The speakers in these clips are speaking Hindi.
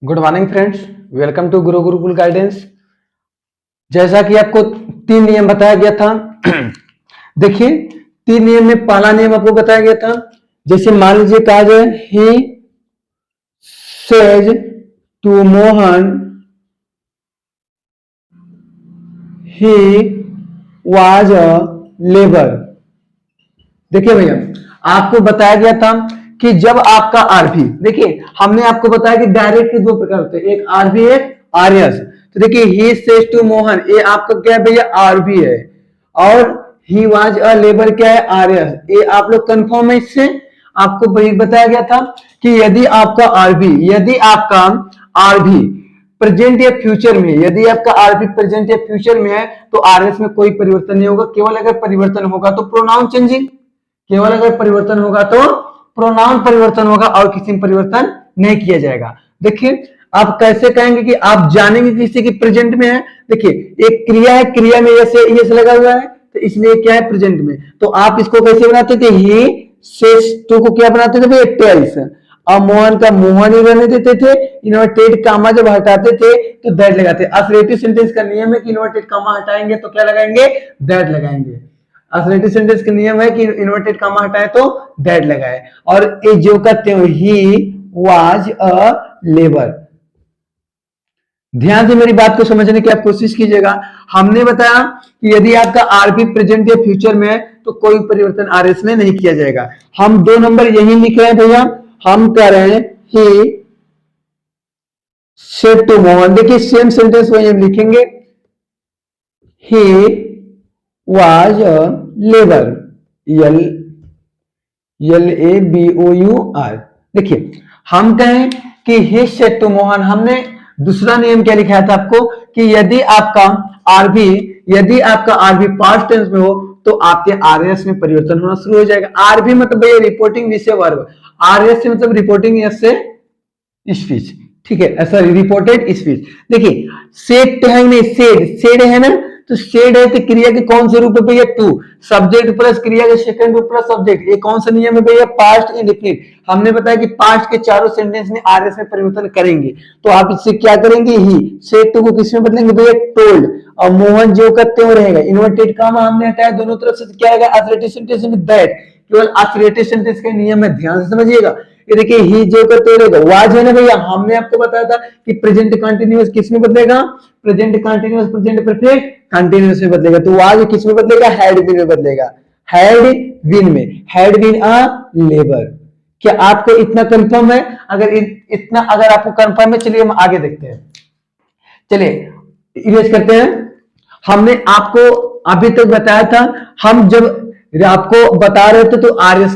Good morning friends, welcome to Guru Gurukul guidance. जैसा कि आपको 3 नियम बताया गया था देखिए 3 नियम में पहला नियम आपको बताया गया था। जैसे मान लीजिए कहा जाए he says to Mohan he was a labour. देखिए भैया, आपको बताया गया था कि जब आपका आरबी, देखिए हमने आपको बताया कि डायरेक्ट के 2 प्रकार होते हैं, एक आरबी एक आरएस। तो देखिए ही सेज टू मोहन, ये आपका क्या है भैया, आरबी है, और ही वाज अ लेबर क्या है, आरएस। ये आप लोग कंफर्म है इससे। आपको बताया गया था कि यदि आपका आरबी प्रेजेंट या फ्यूचर में, यदि आपका आरबी प्रेजेंट या फ्यूचर में है तो आरएस में कोई परिवर्तन नहीं होगा। केवल अगर परिवर्तन होगा तो प्रोनाउन चेंजिंग, केवल अगर परिवर्तन होगा तो प्रोनाउन परिवर्तन होगा और किसी में परिवर्तन नहीं किया जाएगा। देखिए आप कैसे कहेंगे कि आप जानेंगे किसी की प्रेजेंट में है। देखिए एक क्रिया है, क्रिया में यस लगा हुआ है तो इसलिए क्या है, प्रेजेंट में। तो आप इसको कैसे बनाते थे, ही सेज टू को क्या बनाते थे भैया, टेल्स। और मोहन का मोहन ही रहने देते थे। इन्वर्टेड कामा जब हटाते थे तो दैट लगाते। अफर्मेटिव सेंटेंस का नियम है कि इन्वर्टेड कामा हटाएंगे तो क्या लगाएंगे, दैट लगाएंगे। अफर्मेटिव सेंटेंस का नियम है कि इन्वर्टेड कामा हटाए तो दैट लगाए। और ये जो कहते हो ही वाज अ लेबर, ध्यान से मेरी बात को समझने की आप कोशिश कीजिएगा। हमने बताया कि यदि आपका आरबी प्रेजेंट या फ्यूचर में है तो कोई परिवर्तन आरएस में नहीं किया जाएगा। हम 2 नंबर यही लिख रहे हैं भैया, हम कह रहे हैं ही सेड टू मोहन। देखिए सेम सेंटेंस वही हम लिखेंगे, ही वाज अ लेबर, LABOUR। देखिए हम कहें कि ही सेड टू मोहन, हमने दूसरा नियम क्या लिखा था आपको कि यदि आपका आरबी पास्ट टेंस में हो तो आपके आरएस में परिवर्तन होना शुरू हो जाएगा। आरबी मतलब भैया रिपोर्टिंग विषय वर्ब, आरएस से मतलब रिपोर्टिंग से स्पीच, ठीक है, सॉरी रिपोर्टेड स्पीच। देखिए सेड है नहीं, सेड है ना, तो सेड है तो क्रिया के कौन से रूप है भैया, टू। सब्जेक्ट प्लस क्रिया के सेकंड रूप प्लस सब्जेक्ट, ये कौन सा नियम है भैया, पास्ट इंडेफिनिट। हमने बताया कि पास्ट के चारों सेंटेंस में आरएस में परिवर्तन करेंगे तो आप इससे क्या करेंगे, ही सेड टू को किस में बदलेंगे भैया, टोल्ड। और मोहन जो करते हो रहेगा, इन्वर्टेड कामा हमने हटाया दोनों तरफ से, क्या आएगा, अफर्मेटिव सेंटेंस में दैट। केवल अफर्मेटिव सेंटेंस का नियम है, ध्यान से समझिएगा। ये देखिए ही जो करते रहेगा, वाज है ना भैया, हमने आपको बताया था कि प्रेजेंट कंटीन्यूअस किस में बदलेगा, present continuous present perfect continuous में बदलेगा। तो वाज किस में बदलेगा, हैड बीन में बदलेगा, हैड बीन में, हैड बीन अ लेबर। क्या आपको इतना कंफर्म है? अगर आपको कंफर्म है, चलिए हम आगे देखते हैं। चलिए इरेज करते हैं। हमने आपको अभी तक बताया था, हम जब आपको बता रहे थे तो आरएस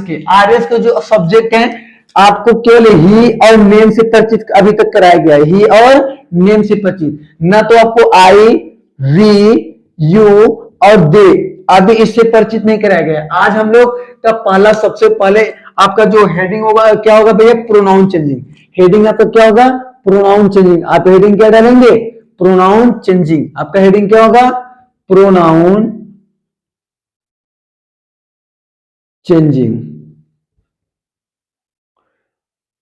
के जो सब्जेक्ट हैं आपको केवल ही और नेम से परिचित अभी तक कराया गया है, ही और नेम से परिचित, ना तो आपको आई, वी, यू और दे अभी इससे परिचित नहीं कराया गया। आज हम लोग का सबसे पहले आपका जो हेडिंग होगा क्या होगा भैया, प्रोनाउन चेंजिंग। हेडिंग आपका क्या होगा, प्रोनाउन चेंजिंग। आप हेडिंग क्या डालेंगे, प्रोनाउन चेंजिंग। आपका हेडिंग क्या होगा, प्रोनाउन चेंजिंग।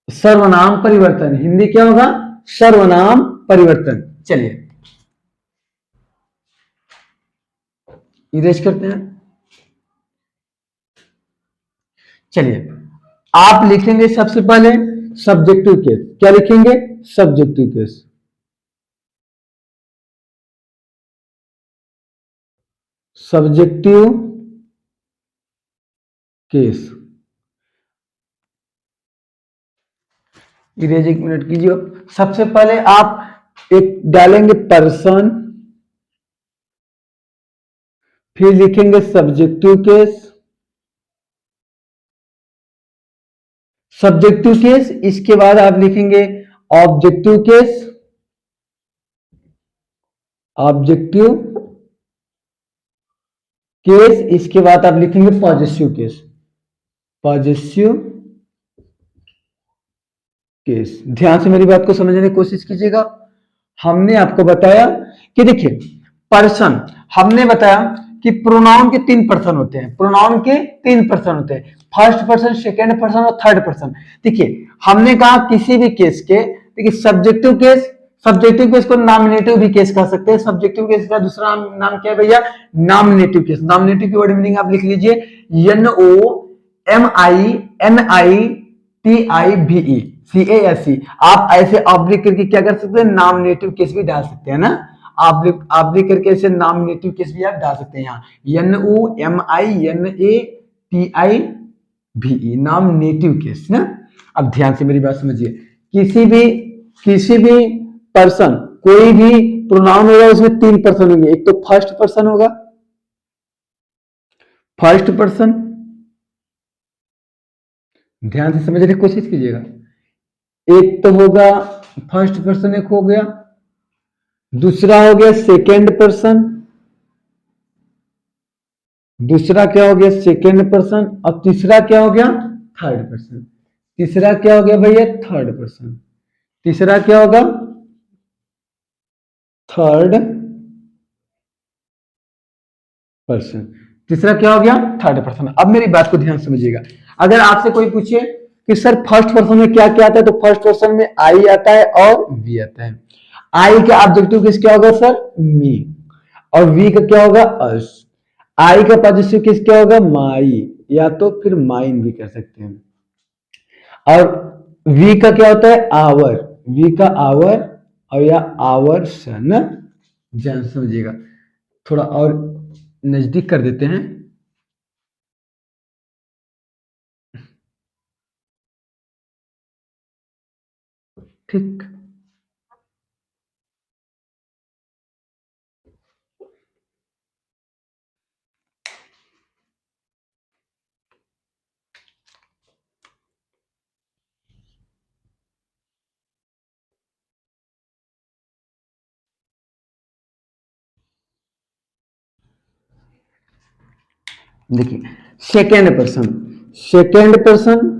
सर्वनाम परिवर्तन, हिंदी क्या होगा, सर्वनाम परिवर्तन। चलिए इरेज करते हैं। चलिए आप लिखेंगे सबसे पहले सब्जेक्टिव केस। क्या लिखेंगे, subjective case. Subjective case, erase 1 minute कीजिए। सबसे पहले आप एक डालेंगे पर्सन, फिर लिखेंगे सब्जेक्टिव केस, सब्जेक्टिव केस। इसके बाद आप लिखेंगे ऑब्जेक्टिव केस, ऑब्जेक्टिव केस। इसके बाद आप लिखेंगे पॉजेसिव केस, पॉजेसिव केस। ध्यान से मेरी बात को समझने की कोशिश कीजिएगा। हमने आपको बताया कि देखिए पर्सन, हमने बताया कि प्रोनाउन के 3 पर्सन होते हैं, प्रोनाउन के 3 पर्सन होते हैं, फर्स्ट पर्सन, सेकेंड पर्सन और थर्ड पर्सन। देखिए हमने कहा किसी भी केस के देखिए सब्जेक्टिव केस को नॉमिनेटिव भी केस कह सकते हैं। सब्जेक्टिव केस का दूसरा नाम क्या है भैया? Nominative case. नॉमिनेटिव की वर्ड मीनिंग आप लिख लीजिए, NOMINITIVE आप ऐसे ऑब्लिक करके क्या कर सकते हैं? नॉमिनेटिव केस भी डाल सकते हैं ना, ऑब्लिक करके ऐसे नॉमिनेटिव केस भी आप डाल सकते हैं। यहाँ NOMINATIVE नॉमिनेटिव केस ना। अब ध्यान से मेरी बात समझिए, किसी भी पर्सन, कोई भी प्रोनाउन होगा उसमें 3 पर्सन होंगे। एक तो फर्स्ट पर्सन होगा, फर्स्ट पर्सन, ध्यान से समझने की कोशिश कीजिएगा। एक तो होगा फर्स्ट पर्सन, एक हो गया, दूसरा हो गया सेकेंड पर्सन, दूसरा क्या हो गया? Second person. और तीसरा क्या हो गया? Third person. तीसरा क्या हो गया भैया? Third person. तीसरा क्या होगा? Third person. तीसरा क्या हो गया? Third person. अब मेरी बात को ध्यान समझिएगा, अगर आपसे कोई पूछे कि सर फर्स्ट पर्सन में क्या क्या आता है, तो फर्स्ट पर्सन में आई आता है और वी आता है। आई का ऑब्जेक्टिव केस क्या होगा सर? मी। और वी का क्या होगा? अस। आई का पॉजिटिव केस क्या होगा? माई, या तो फिर माइन भी कर सकते हैं। और वी का क्या होता है? आवर। वी का आवर और या आवर सन। ध्यान समझिएगा, थोड़ा और नजदीक कर देते हैं। ठीक, देखिए second person, second person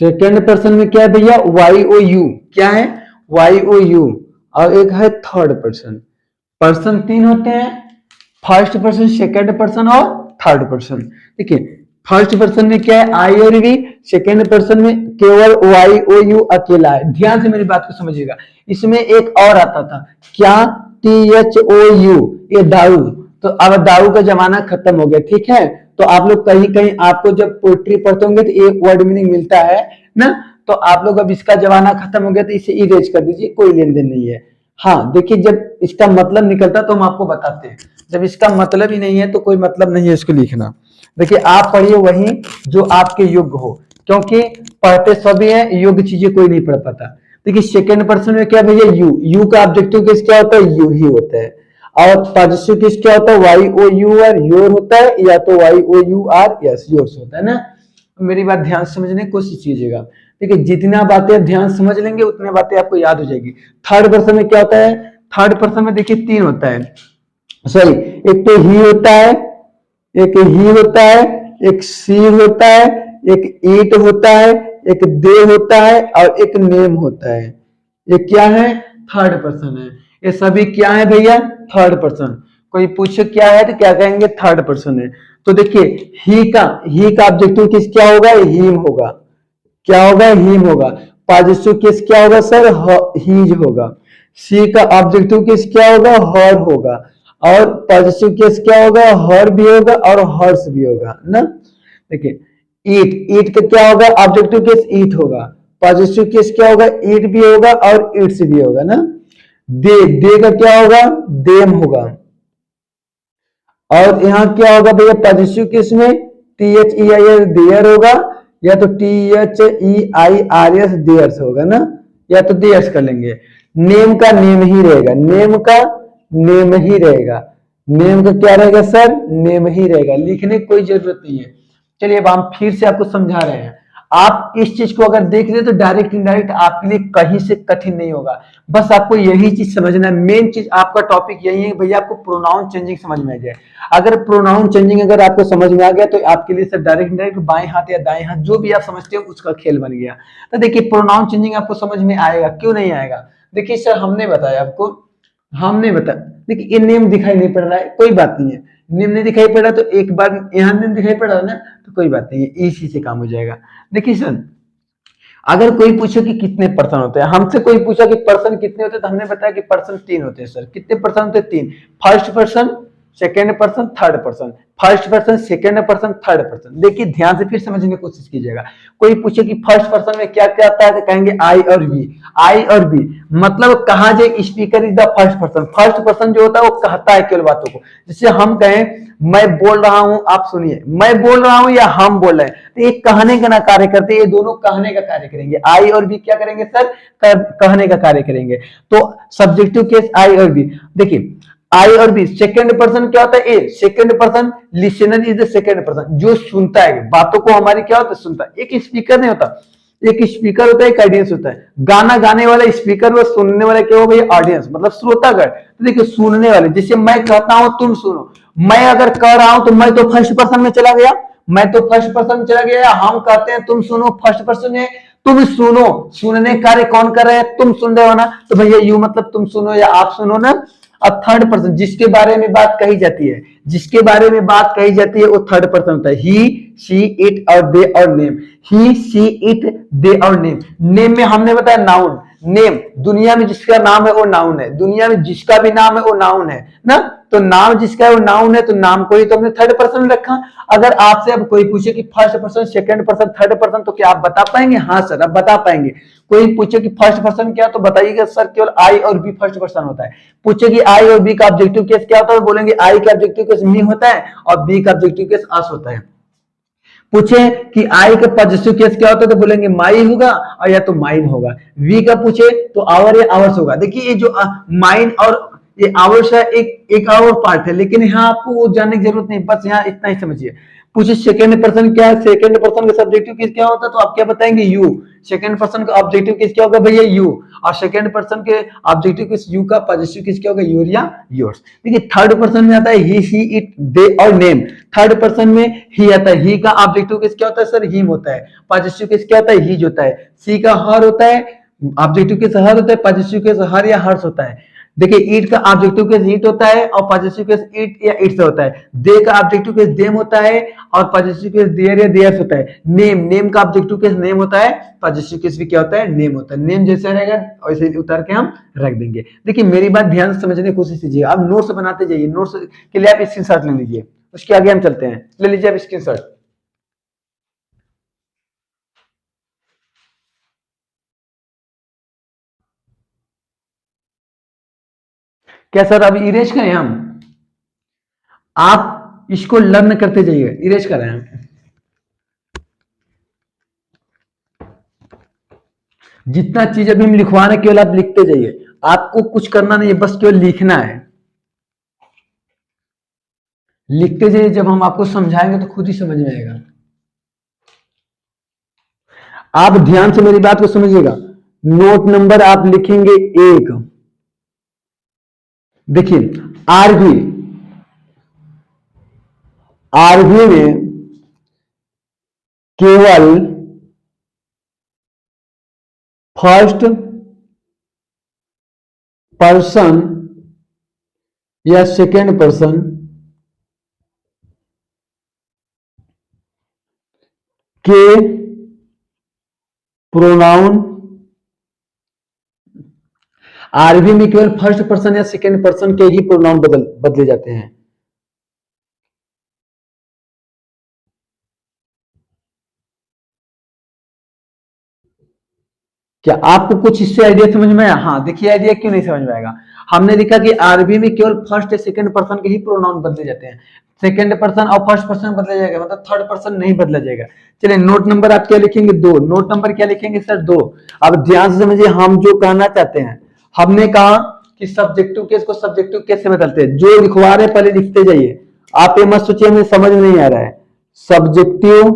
second person में क्या है भैया? Y O U. क्या है? Y O U. और एक है थर्ड पर्सन। पर्सन 3 होते हैं, फर्स्ट पर्सन, सेकेंड पर्सन और थर्ड पर्सन। देखिए फर्स्ट पर्सन में क्या है? आई और वी। सेकेंड पर्सन में केवल वाई ओ यू अकेला है। ध्यान से मेरी बात को समझिएगा, इसमें एक और आता था क्या? THOU, ये दाऊ। तो अब दाऊ का जमाना खत्म हो गया, ठीक है। तो आप लोग कहीं कहीं आपको जब पोइट्री पढ़ते होंगे तो एक वर्ड मीनिंग मिलता है ना, तो आप लोग अब इसका जमाना खत्म हो गया तो इसे इरेज कर दीजिए, कोई लेन देन नहीं है। हाँ देखिए, जब इसका मतलब निकलता तो हम आपको बताते हैं, जब इसका मतलब ही नहीं है तो कोई मतलब नहीं है इसको लिखना। देखिए आप पढ़िए वही जो आपके योग्य हो, क्योंकि पढ़ते सभी हैं, योग्य चीजें कोई नहीं पढ़ पाता। देखिए सेकेंड पर्सन में क्या भैया? यू। यू का ऑब्जेक्टिव केस क्या होता है? यू ही होता है। और पॉजिटिव केस क्या होता है? Y O U R, your होता है, या तो Y O U R, yes yours होता है ना। मेरी बात ध्यान समझने की कोशिश कीजिएगा। देखिए जितना बातें ध्यान समझ लेंगे उतने बातें आपको याद हो जाएगी। थर्ड पर्सन में क्या होता है? थर्ड पर्सन में देखिए 3 होता है, सॉरी, एक तो ही होता है, एक ही होता है, एक सी होता है, एक ईट होता है, एक दे होता है और एक नेम होता है। ये क्या है? थर्ड पर्सन है। ये सभी क्या है भैया? Third person. कोई पूछे क्या है तो क्या कहेंगे? थर्ड पर्सन है। तो देखिए ही का ऑब्जेक्टिव केस क्या होगा? हिम होगा। क्या होगा? हिम होगा। पॉजिटिव केस क्या होगा सर? हीज होगा। सी का ऑब्जेक्टिव केस क्या होगा? हर होगा। और पॉजिटिव केस क्या होगा? हर भी होगा और हर्ष भी होगा ना। देखिए ईट का क्या होगा? ऑब्जेक्टिव केस ईट होगा। पॉजिटिव केस क्या होगा? ईट भी होगा और ईट्स भी होगा ना। दे का क्या होगा? देम होगा। और यहाँ क्या होगा भैया? पॉजिटिव केस में THEIR देयर होगा, या तो THEIRS देयर्स होगा ना, या तो देयर्स कर लेंगे। नेम का नेम ही रहेगा, नेम का नेम ही रहेगा। नेम का क्या रहेगा सर? नेम ही रहेगा, लिखने की कोई जरूरत नहीं है। चलिए अब हम फिर से आपको समझा रहे हैं। आप इस चीज को अगर देख ले तो डायरेक्ट इनडायरेक्ट आपके लिए कहीं से कठिन नहीं होगा। बस आपको यही चीज समझना है, मेन चीज आपका टॉपिक यही है भैया, आपको प्रोनाउन चेंजिंग समझ में आ जाए। अगर प्रोनाउन चेंजिंग अगर आपको समझ में आ गया तो आपके लिए सर डायरेक्ट इनडायरेक्ट बाएं हाथ या दाएं हाथ जो भी आप समझते हो उसका खेल बन गया। तो देखिए प्रोनाउन चेंजिंग आपको समझ में आएगा, क्यों नहीं आएगा? देखिए सर हमने बताया आपको हम नहीं बता, देखिए ये नेम दिखाई नहीं पड़ रहा है, कोई बात नहीं है, नेम नहीं दिखाई पड़ रहा तो एक बार यहाँ नेम दिखाई पड़ रहा है ना, तो कोई बात नहीं है, इसी से काम हो जाएगा। देखिए सर, अगर कोई पूछे कि कितने पर्सन होते हैं, हमसे कोई पूछा कि पर्सन कितने होते हैं, तो हमने बताया कि पर्सन 3 होते हैं। सर कितने पर्सन होते हैं? 3। First person, second person, third person. First person, second person, third person. देखिए ध्यान से फिर समझने की कोशिश कीजिएगा। कोई पूछे कि फर्स्ट पर्सन में क्या क्या आता है, तो कहेंगे आई और वी। आई और वी मतलब कहा जाए speaker is the first person. First person जो होता है वो कहता है केवल बातों को। जैसे हम कहें मैं बोल रहा हूं, आप सुनिए, मैं बोल रहा हूं या हम बोल रहे हैं, तो ये कहने का ना कार्य करते, ये दोनों कहने का कार्य करेंगे। आई और बी क्या करेंगे सर? कहने का कार्य करेंगे। तो सब्जेक्टिव केस आई और बी। देखिए आई और बी, सेकेंड पर्सन क्या होता है? A. Second person listener is the second person, जो सुनता है बातों को, हमारी क्या होता है? सुनता है। एक स्पीकर नहीं होता, एक स्पीकर होता है, एक ऑडियंस होता है। गाना गाने वाला स्पीकर, वो सुनने वाला क्या होगा? ऑडियंस, मतलब श्रोतागण। तो देखिए सुनने वाले, जैसे मैं कहता हूं तुम सुनो, मैं अगर कह रहा हूं तो मैं तो फर्स्ट पर्सन में चला गया, मैं तो फर्स्ट पर्सन में चला गया। हम कहते हैं तुम सुनो, फर्स्ट पर्सन है, तुम सुनो, सुनने कार्य कौन कर रहे हैं? तुम सुन रहे हो ना, तो भैया यू मतलब तुम सुनो या आप सुनो ना। अब थर्ड पर्सन जिसके बारे में बात कही जाती है, जिसके बारे में बात कही जाती है वो थर्ड पर्सन होता है। ही, शी, इट और दे और नेम। ही, शी, इट, दे और नेम। नेम में हमने बताया नाउन। नेम, दुनिया में जिसका नाम है वो नाउन है, दुनिया में जिसका भी नाम है वो नाउन है ना। तो नाम जिसका है वो नाउन है, तो नाम को ही तो हमने थर्ड पर्सन में रखा। अगर आपसे अब कोई पूछे कि first person, second person, third person, तो क्या आप बता पाएंगे? हाँ सर, आप बता पाएंगे। कोई पूछे कि फर्स्ट पर्सन क्या, तो बताइएगा सर केवल आई और बी फर्स्ट पर्सन होता है। पूछे कि आई और बी का ऑब्जेक्टिव केस क्या होता है, बोलेंगे आई का ऑब्जेक्टिव केस मी होता है और बी का ऑब्जेक्टिव केस अस होता है। पूछे कि आई का पॉजिटिव केस क्या होता है, तो बोलेंगे माई होगा और या तो माइन होगा। वी का पूछे तो आवर या आवर्स होगा। देखिए ये जो माइन और ये आवर्स है, एक और पार्ट है, लेकिन यहाँ आपको वो जानने की जरूरत नहीं, बस यहाँ इतना ही समझिए। पूछे सेकंड पर्सन क्या है, सेकंड पर्सन का सब्जेक्टिव केस क्या होता है, तो आप क्या बताएंगे? यू। सेकंड पर्सन का ऑब्जेक्टिव केस क्या होगा भैया? यू। और सेकंड पर्सन के ऑब्जेक्टिव केस यू का पॉजिटिव केस क्या होगा? योर या योर्स। देखिए थर्ड पर्सन में आता है ही, शी, इट, दे और नेम। थर्ड पर्सन में ही आता है, ही का ऑब्जेक्टिव केस क्या होता है सर? हिम होता है। पॉजिटिव केस क्या होता है? हीज होता है। सी का हर होता है, ऑब्जेक्टिव केस हर होता है, पॉजिटिव केस हर या हर्ष होता है। देखिए ईट का ऑब्जेक्टिव केस ईट होता है और पॉजिटिव केस ईट या इट्स होता है। दे का ऑब्जेक्टिव केस देम होता है और पॉजिटिव केस देयर या देयर्स होता है। नेम, नेम का ऑब्जेक्टिव केस नेम होता है, पॉजिटिव केस भी क्या होता है? नेम होता है। नेम जैसा रहेगा वैसे उतार के हम रख देंगे। देखिए मेरी बात ध्यान से समझने की कोशिश कीजिए, आप नोट्स बनाते जाइए, नोट्स के लिए आप स्क्रीनशॉट ले लीजिए, उसके आगे हम चलते हैं। ले लीजिए आप स्क्रीनशॉट। क्या सर अभी इरेज करें हम? आप इसको लर्न करते जाइए, इरेज कर रहे हैं। जितना चीज अभी हम लिखवा रहे हैं केवल आप लिखते जाइए, आपको कुछ करना नहीं है, बस केवल लिखना है। लिखते जाइए, जब हम आपको समझाएंगे तो खुद ही समझ में आएगा। आप ध्यान से मेरी बात को समझिएगा। नोट नंबर आप लिखेंगे 1। देखिए आरबी, आरबी में केवल फर्स्ट पर्सन या सेकेंड पर्सन के प्रोनाउन, आरबी में केवल फर्स्ट पर्सन या सेकेंड पर्सन के ही प्रोनाउन बदले जाते हैं। क्या आपको कुछ इससे आइडिया समझ में आया? हाँ देखिए आइडिया क्यों नहीं समझ में आएगा। हमने देखा कि आरबी में केवल फर्स्ट या सेकंड पर्सन के ही प्रोनाउन बदले जाते हैं। सेकंड पर्सन और फर्स्ट पर्सन बदला जाएगा, मतलब थर्ड पर्सन नहीं बदला जाएगा। चलिए नोट नंबर आप क्या लिखेंगे? 2। नोट नंबर क्या लिखेंगे सर? 2। अब ध्यान से समझिए हम जो कहना चाहते हैं। हमने कहा कि सब्जेक्टिव केस को सब्जेक्टिव केस से बदलते हैं। जो लिखवा रहे पहले लिखते जाइए, आप ये मत सोचिए हमें समझ नहीं आ रहा है। सब्जेक्टिव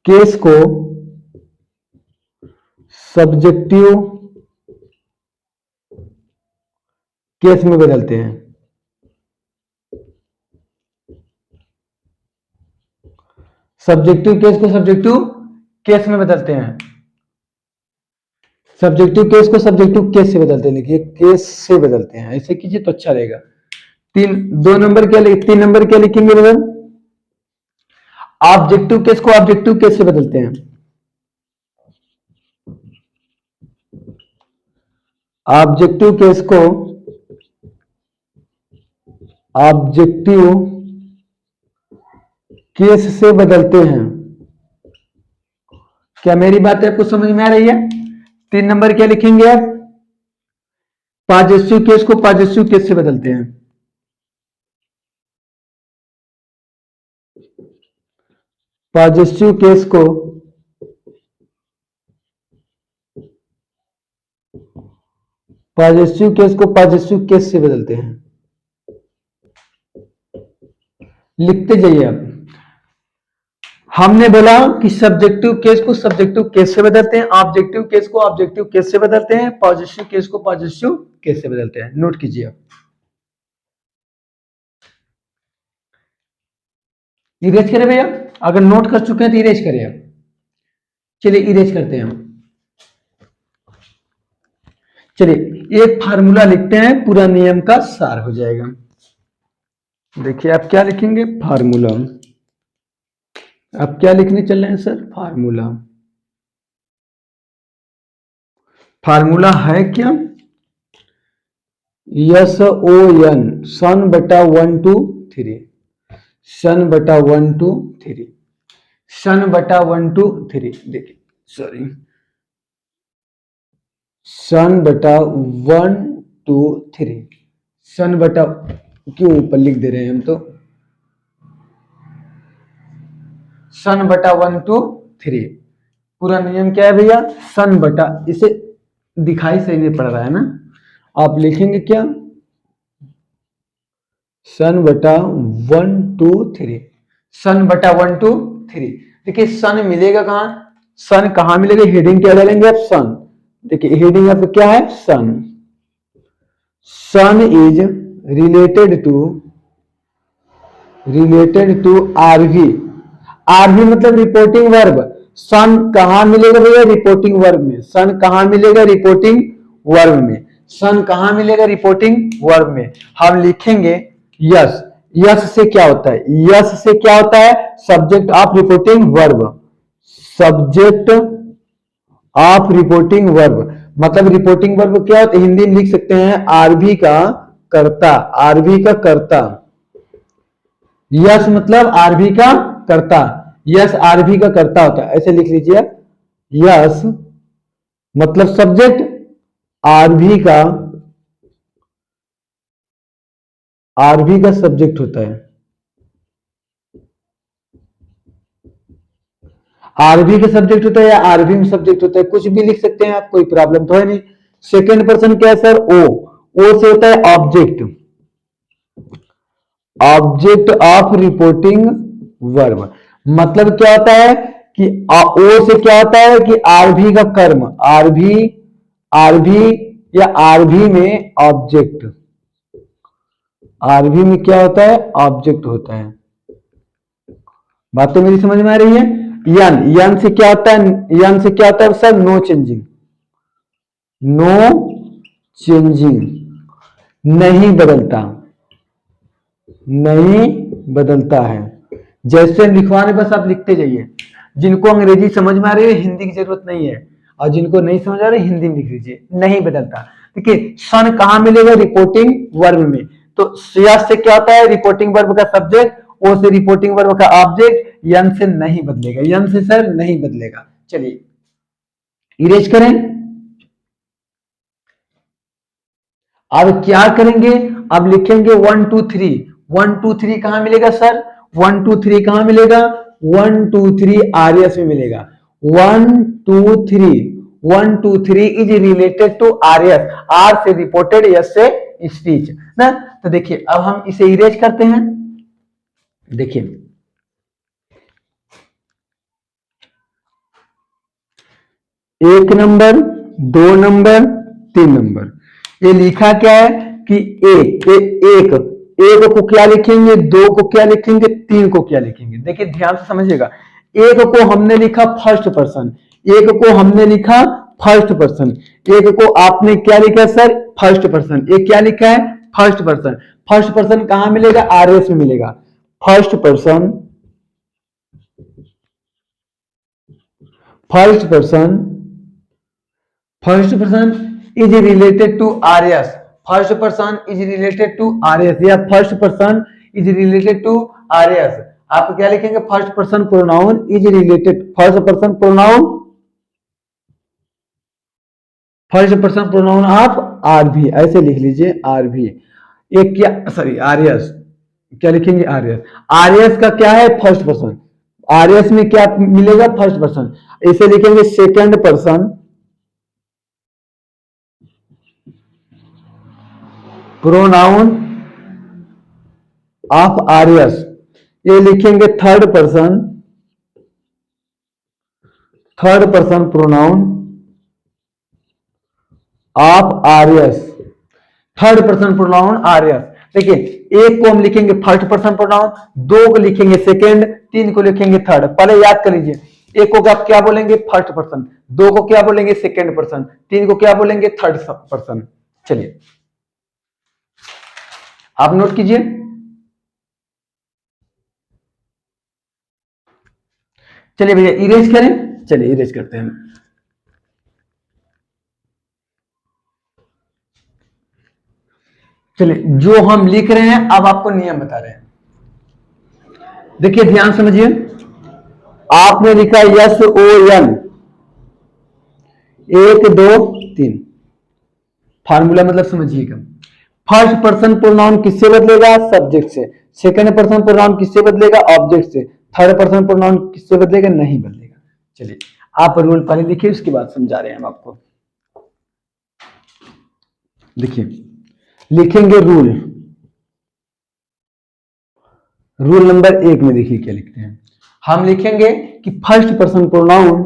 केस को सब्जेक्टिव केस में बदलते हैं। सब्जेक्टिव केस को सब्जेक्टिव केस में बदलते हैं। सब्जेक्टिव केस को सब्जेक्टिव केस से बदलते हैं, लिखिए केस से बदलते हैं, ऐसे कीजिए तो अच्छा रहेगा। 2 नंबर क्या 3 नंबर क्या लिखेंगे बदल, ऑब्जेक्टिव केस को ऑब्जेक्टिव केस से बदलते हैं। ऑब्जेक्टिव केस को ऑब्जेक्टिव केस से बदलते हैं। क्या मेरी बात आपको समझ में आ रही है? 3 नंबर क्या लिखेंगे आप, पॉजिटिव केस को पॉजिटिव केस से बदलते हैं। पॉजिटिव केस को पॉजिटिव केस को पॉजिटिव केस से बदलते हैं। लिखते जाइए आप। हमने बोला कि सब्जेक्टिव केस को सब्जेक्टिव केस से बदलते हैं, ऑब्जेक्टिव केस को ऑब्जेक्टिव केस से बदलते हैं, पॉजिटिव केस को पॉजिटिव केस से बदलते हैं। नोट कीजिए आप। इरेज करें भैया, अगर नोट कर चुके हैं तो इरेज करें आप। चलिए इरेज करते हैं हम। चलिए एक फार्मूला लिखते हैं, पूरा नियम का सार हो जाएगा। देखिए आप क्या लिखेंगे, फार्मूला। आप क्या लिखने चल रहे हैं सर, फार्मूला। फार्मूला है क्या, SON, सन बटा 1 2 3, सन बटा 1 2 3, सन बटा 1 2 3। देखिए सॉरी, सन बटा 1 2 3, सन बटा, क्यों ऊपर लिख दे रहे हैं हम तो, सन बटा 1 2 3। पूरा नियम क्या है भैया, सन बटा, इसे दिखाई सही नहीं पड़ रहा है ना, आप लिखेंगे क्या, सन बटा 1 2 3, सन बटा 1 2 3। देखिए सन मिलेगा कहां, सन कहां मिलेगा, हेडिंग क्या डालेंगे आप, सन। देखिए हेडिंग आपका क्या है, SON. SON is related to RV. RV मतलब रिपोर्टिंग वर्ब। सन कहां मिलेगा भैया, रिपोर्टिंग वर्ब में। सन कहां मिलेगा, रिपोर्टिंग वर्ब में। सन कहां मिलेगा, रिपोर्टिंग वर्ब में। हम लिखेंगे यस। यस से क्या होता है, यस से क्या होता है, subject of reporting verb. Subject of reporting verb मतलब रिपोर्टिंग वर्ब क्या होता है, हिंदी में लिख सकते हैं आरवी का कर्ता। आरवी का कर्ता, यस मतलब आरवी का कर्ता। यस आरवी का कर्ता होता है, ऐसे लिख लीजिए आप। यस मतलब सब्जेक्ट, आरवी का सब्जेक्ट होता है। आरवी का सब्जेक्ट होता है या आरवी में सब्जेक्ट होता है, कुछ भी लिख सकते हैं आप, कोई प्रॉब्लम तो है नहीं। सेकेंड पर्सन क्या है सर, ओ से होता है object. Object of reporting verb मतलब क्या होता है कि ओ से क्या होता है कि आरवी का कर्म, आरवी या आरवी में ऑब्जेक्ट। आरवी में क्या होता है, ऑब्जेक्ट होता है। बात तो मेरी समझ में आ रही है। यन से क्या होता है, यन से क्या होता है sir, no changing. No changing, नहीं बदलता, नहीं बदलता है। जैसे लिखवाने बस आप लिखते जाइए। जिनको अंग्रेजी समझ में आ रही है हिंदी की जरूरत नहीं है, और जिनको नहीं समझ आ रही हिंदी में लिख लीजिए, नहीं बदलता। देखिए सन कहां मिलेगा, रिपोर्टिंग वर्ब में। तो यस से क्या होता है, रिपोर्टिंग वर्ब का सब्जेक्ट, ओ से रिपोर्टिंग वर्ब का ऑब्जेक्ट, यन से नहीं बदलेगा, यन से सर नहीं बदलेगा। चलिए इरेज करें। अब क्या करेंगे, अब लिखेंगे 1 2 3। 1 2 3 कहां मिलेगा सर, 1 2 3 कहां मिलेगा, 1 2 3 आरएस में मिलेगा। 1 2 3 1 2 3 is related to RS. R से रिपोर्टेड, एस से स्पीच ना। तो देखिए अब हम इसे इरेज करते हैं। देखिए 1 नंबर, 2 नंबर, 3 नंबर। ये लिखा क्या है कि एक को क्या लिखेंगे, 2 को क्या लिखेंगे, 3 को क्या लिखेंगे। देखिए ध्यान से समझिएगा। एक को हमने लिखा फर्स्ट पर्सन, एक को हमने लिखा फर्स्ट पर्सन। एक को आपने क्या लिखा है सर, फर्स्ट पर्सन। एक क्या लिखा है, फर्स्ट पर्सन। फर्स्ट पर्सन कहां मिलेगा, आरएस में मिलेगा। First person, first person, first person is related to RS. First person is related to RS, या first person is related to RS. आप क्या लिखेंगे, first person pronoun is related, first person pronoun, first person pronoun आप आर भी, ऐसे लिख लीजिए आर भी। एक क्या, सॉरी आरएस, क्या लिखेंगे आरएस। आरएस का क्या है, फर्स्ट पर्सन। आरएस में क्या मिलेगा, फर्स्ट पर्सन। इसे लिखेंगे second person pronoun of RS. ये लिखेंगे third person, third person pronoun of RS, third person pronoun RS. देखिए, एक को हम लिखेंगे फर्स्ट पर्सन प्रोनाउन, दो को लिखेंगे सेकंड, तीन को लिखेंगे थर्ड। पहले याद कर लीजिए, एक को आप क्या बोलेंगे, फर्स्ट पर्सन, दो को क्या बोलेंगे, सेकंड पर्सन, तीन को क्या बोलेंगे, थर्ड पर्सन। चलिए आप नोट कीजिए। चलिए भैया इरेज करें, चलिए इरेज करते हैं। चलिए जो हम लिख रहे हैं अब आपको नियम बता रहे हैं। देखिए ध्यान समझिए, आपने लिखा यस ओ एन, एक दो तीन, फार्मूला मतलब समझिएगा। फर्स्ट पर्सन प्रोनाउन किससे बदलेगा, सब्जेक्ट से। सेकंड पर्सन प्रोनाउन किससे बदलेगा, ऑब्जेक्ट से। थर्ड पर्सन प्रोनाउन किससे बदलेगा, नहीं बदलेगा। चलिए आप रूल पहले लिखिए, उसके बाद समझा रहे हैं हम आपको। देखिए लिखेंगे रूल, रूल नंबर 1 में देखिए क्या लिखते हैं। हम लिखेंगे कि फर्स्ट पर्सन प्रोनाउन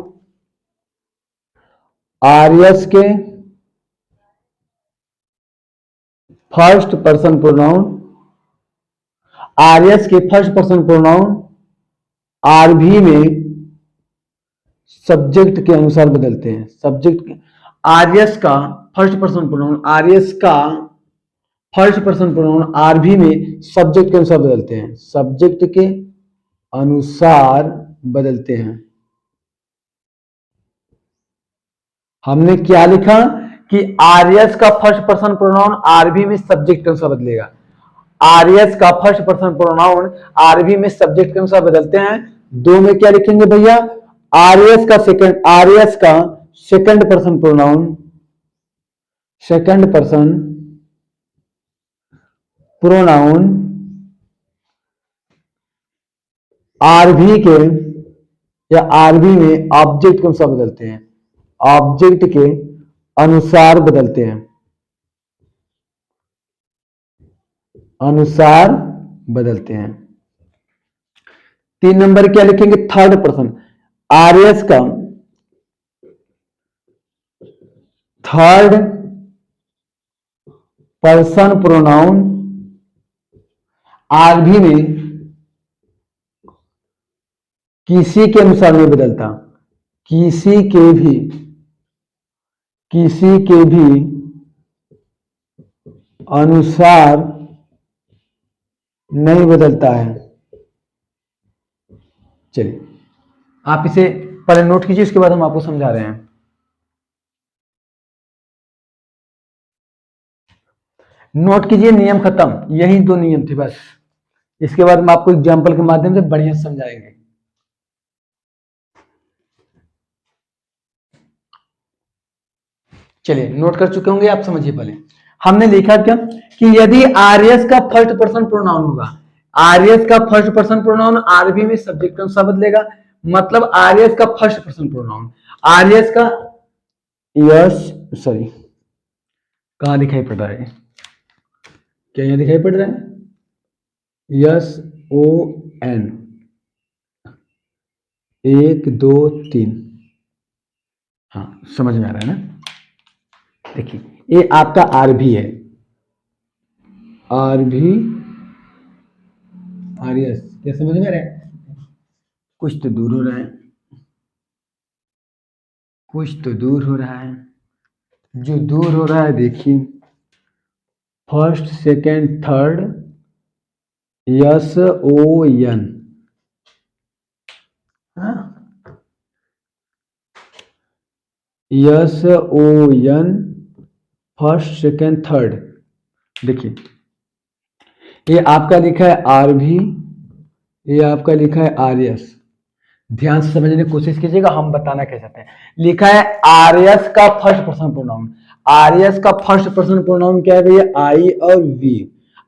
आरएस के, फर्स्ट पर्सन प्रोनाउन आरएस के फर्स्ट पर्सन प्रोनाउन आरभी में सब्जेक्ट के अनुसार बदलते हैं। सब्जेक्ट आरएस का फर्स्ट पर्सन प्रोनाउन, आरएस का फर्स्ट पर्सन प्रोनाउन आरभी में सब्जेक्ट के अनुसार बदलते हैं, सब्जेक्ट के अनुसार बदलते हैं। हमने क्या लिखा कि आरएस का फर्स्ट पर्सन प्रोनाउन आरबी में सब्जेक्ट के अनुसार बदलेगा। आरएस का फर्स्ट पर्सन प्रोनाउन आरबी में सब्जेक्ट के अनुसार बदलते हैं। दो में क्या लिखेंगे भैया, आरएस का second person pronoun, second person pronoun RB के या आरबी में ऑब्जेक्ट के अनुसार बदलते हैं, ऑब्जेक्ट के अनुसार बदलते हैं, अनुसार बदलते हैं। 3 नंबर क्या लिखेंगे, थर्ड पर्सन। आरएस का थर्ड पर्सन प्रोनाउन आरबी में किसी के अनुसार नहीं बदलता, किसी के भी अनुसार नहीं बदलता है। चलिए आप इसे पहले नोट कीजिए, उसके बाद हम आपको समझा रहे हैं। नोट कीजिए, नियम खत्म, यही 2 नियम थे बस। इसके बाद हम आपको एग्जाम्पल के माध्यम से बढ़िया समझाएंगे। चलिए नोट कर चुके होंगे आप, समझिए। पहले हमने लिखा क्या कि यदि आरएस का फर्स्ट पर्सन प्रोनाउन होगा, आरएस का फर्स्ट पर्सन प्रोनाउन आरबी में सब्जेक्ट के अनुसार बदलेगा। मतलब आरएस का फर्स्ट पर्सन प्रोनाउन, आरएस का सॉरी कहां दिखाई पड़ रहा है, क्या यहां दिखाई पड़ रहा है, यस ओ एन, 1 2 3, हाँ समझ में आ रहा है ना। देखिए ये आपका आरबी है, आरबी आरएस, क्या समझ में आ रहा है, कुछ तो दूर हो रहा है, कुछ तो दूर हो रहा है, जो दूर हो रहा है देखिए, first second third SON, SON first second third. देखिए ये आपका लिखा है RV, ये आपका लिखा है RS। ध्यान से समझने की कोशिश कीजिएगा, हम बताना क्या चाहते हैं। लिखा है RS का फर्स्ट पर्सन प्रोनाउन, RS का फर्स्ट पर्सन प्रोनाउन क्या है भैया, I और V।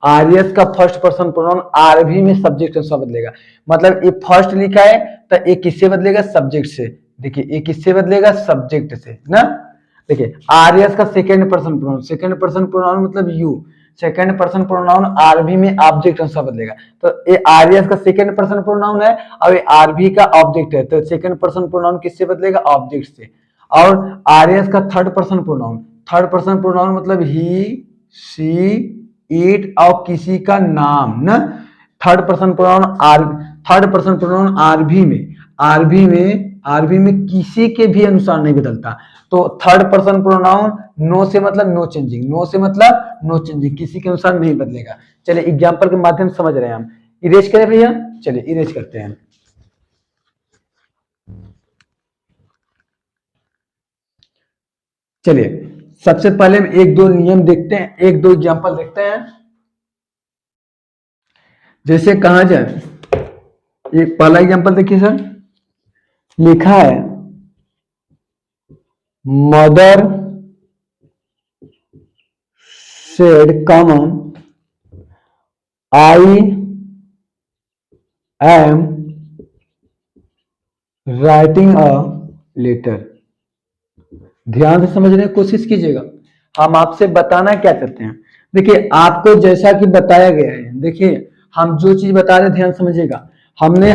RS का फर्स्ट पर्सन प्रोनाउन RV में सब्जेक्ट से बदलेगा, मतलब ये फर्स्ट लिखा है तो ये किससे बदलेगा, सब्जेक्ट से। देखिए ये किससे बदलेगा, सब्जेक्ट से ना। देखिए RS का second person pronoun, second person pronoun मतलब you, second person pronoun RV में ऑब्जेक्ट अनुसार बदलेगा। तो ये RS का सेकेंड पर्सन प्रोनाउन है और ये RV का ऑब्जेक्ट है, तो सेकेंड पर्सन प्रोनाउन किससे बदलेगा, ऑब्जेक्ट से। और RS का third person pronoun, third person pronoun मतलब ही, शी, इट और किसी का नाम ना। Third person pronoun third person pronoun RV में किसी के भी अनुसार नहीं बदलता। तो थर्ड पर्सन प्रोनाउन नो से मतलब नो चेंजिंग, नो से मतलब नो चेंजिंग, किसी के अनुसार नहीं बदलेगा। चलिए एग्जांपल के माध्यम से समझ रहे हैं हम। इरेज करें भैया, चलिए इरेज करते हैं। चलिए सबसे पहले हम एक दो नियम देखते हैं, एक दो एग्जांपल देखते हैं। जैसे कहा जाए, एक पहला एग्जांपल देखिए सर, लिखा है mother said, I am writing a letter। ध्यान से समझने की कोशिश कीजिएगा, हम आपसे बताना क्या चाहते हैं। देखिए आपको जैसा कि बताया गया है, देखिए हम जो चीज बता रहे हैं ध्यान समझिएगा। हमने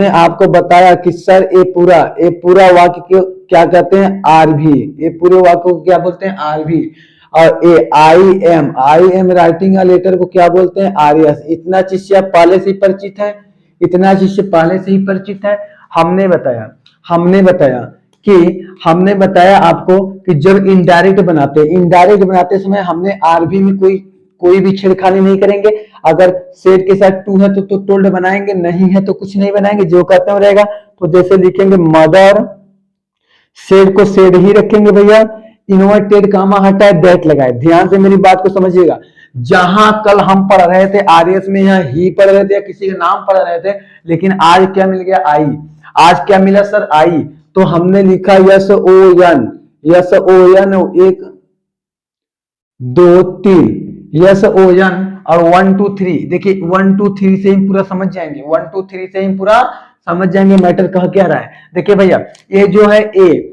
आपको बताया कि सर ये पूरा वाक्य को क्या कहते हैं, RV। ये पूरे वाक्य को क्या बोलते हैं, RV। और ये I am writing a letter को क्या बोलते हैं, RS। इतना चीज से आप पहले से ही परिचित है, इतना चीज से पहले से ही परिचित है। हमने बताया आपको कि जब इनडायरेक्ट बनाते समय हमने RV में कोई भी छेड़खानी नहीं करेंगे। अगर सेड के साथ टू है तो टोल्ड बनाएंगे, नहीं है तो कुछ नहीं बनाएंगे, जो कहते हैं रहेगा। तो जैसे लिखेंगे मदर, सेड को सेड ही रखेंगे भैया, इन्वर्टेड कामा हटाए दैट लगाए। ध्यान से मेरी बात को समझिएगा, जहां कल हम पढ़ रहे थे RS में, यहाँ ही पढ़ रहे थे या किसी का नाम पढ़ रहे थे, लेकिन आज क्या मिल गया, आई। आज क्या मिला सर, आई। तो हमने लिखा SON, एक दो तीन, SON और 1 2 3। देखिए 1 2 3 से ही पूरा समझ जाएंगे, 1 2 3 से ही पूरा समझ जाएंगे मैटर कह क्या रहा है। देखिए भैया ये जो है ए,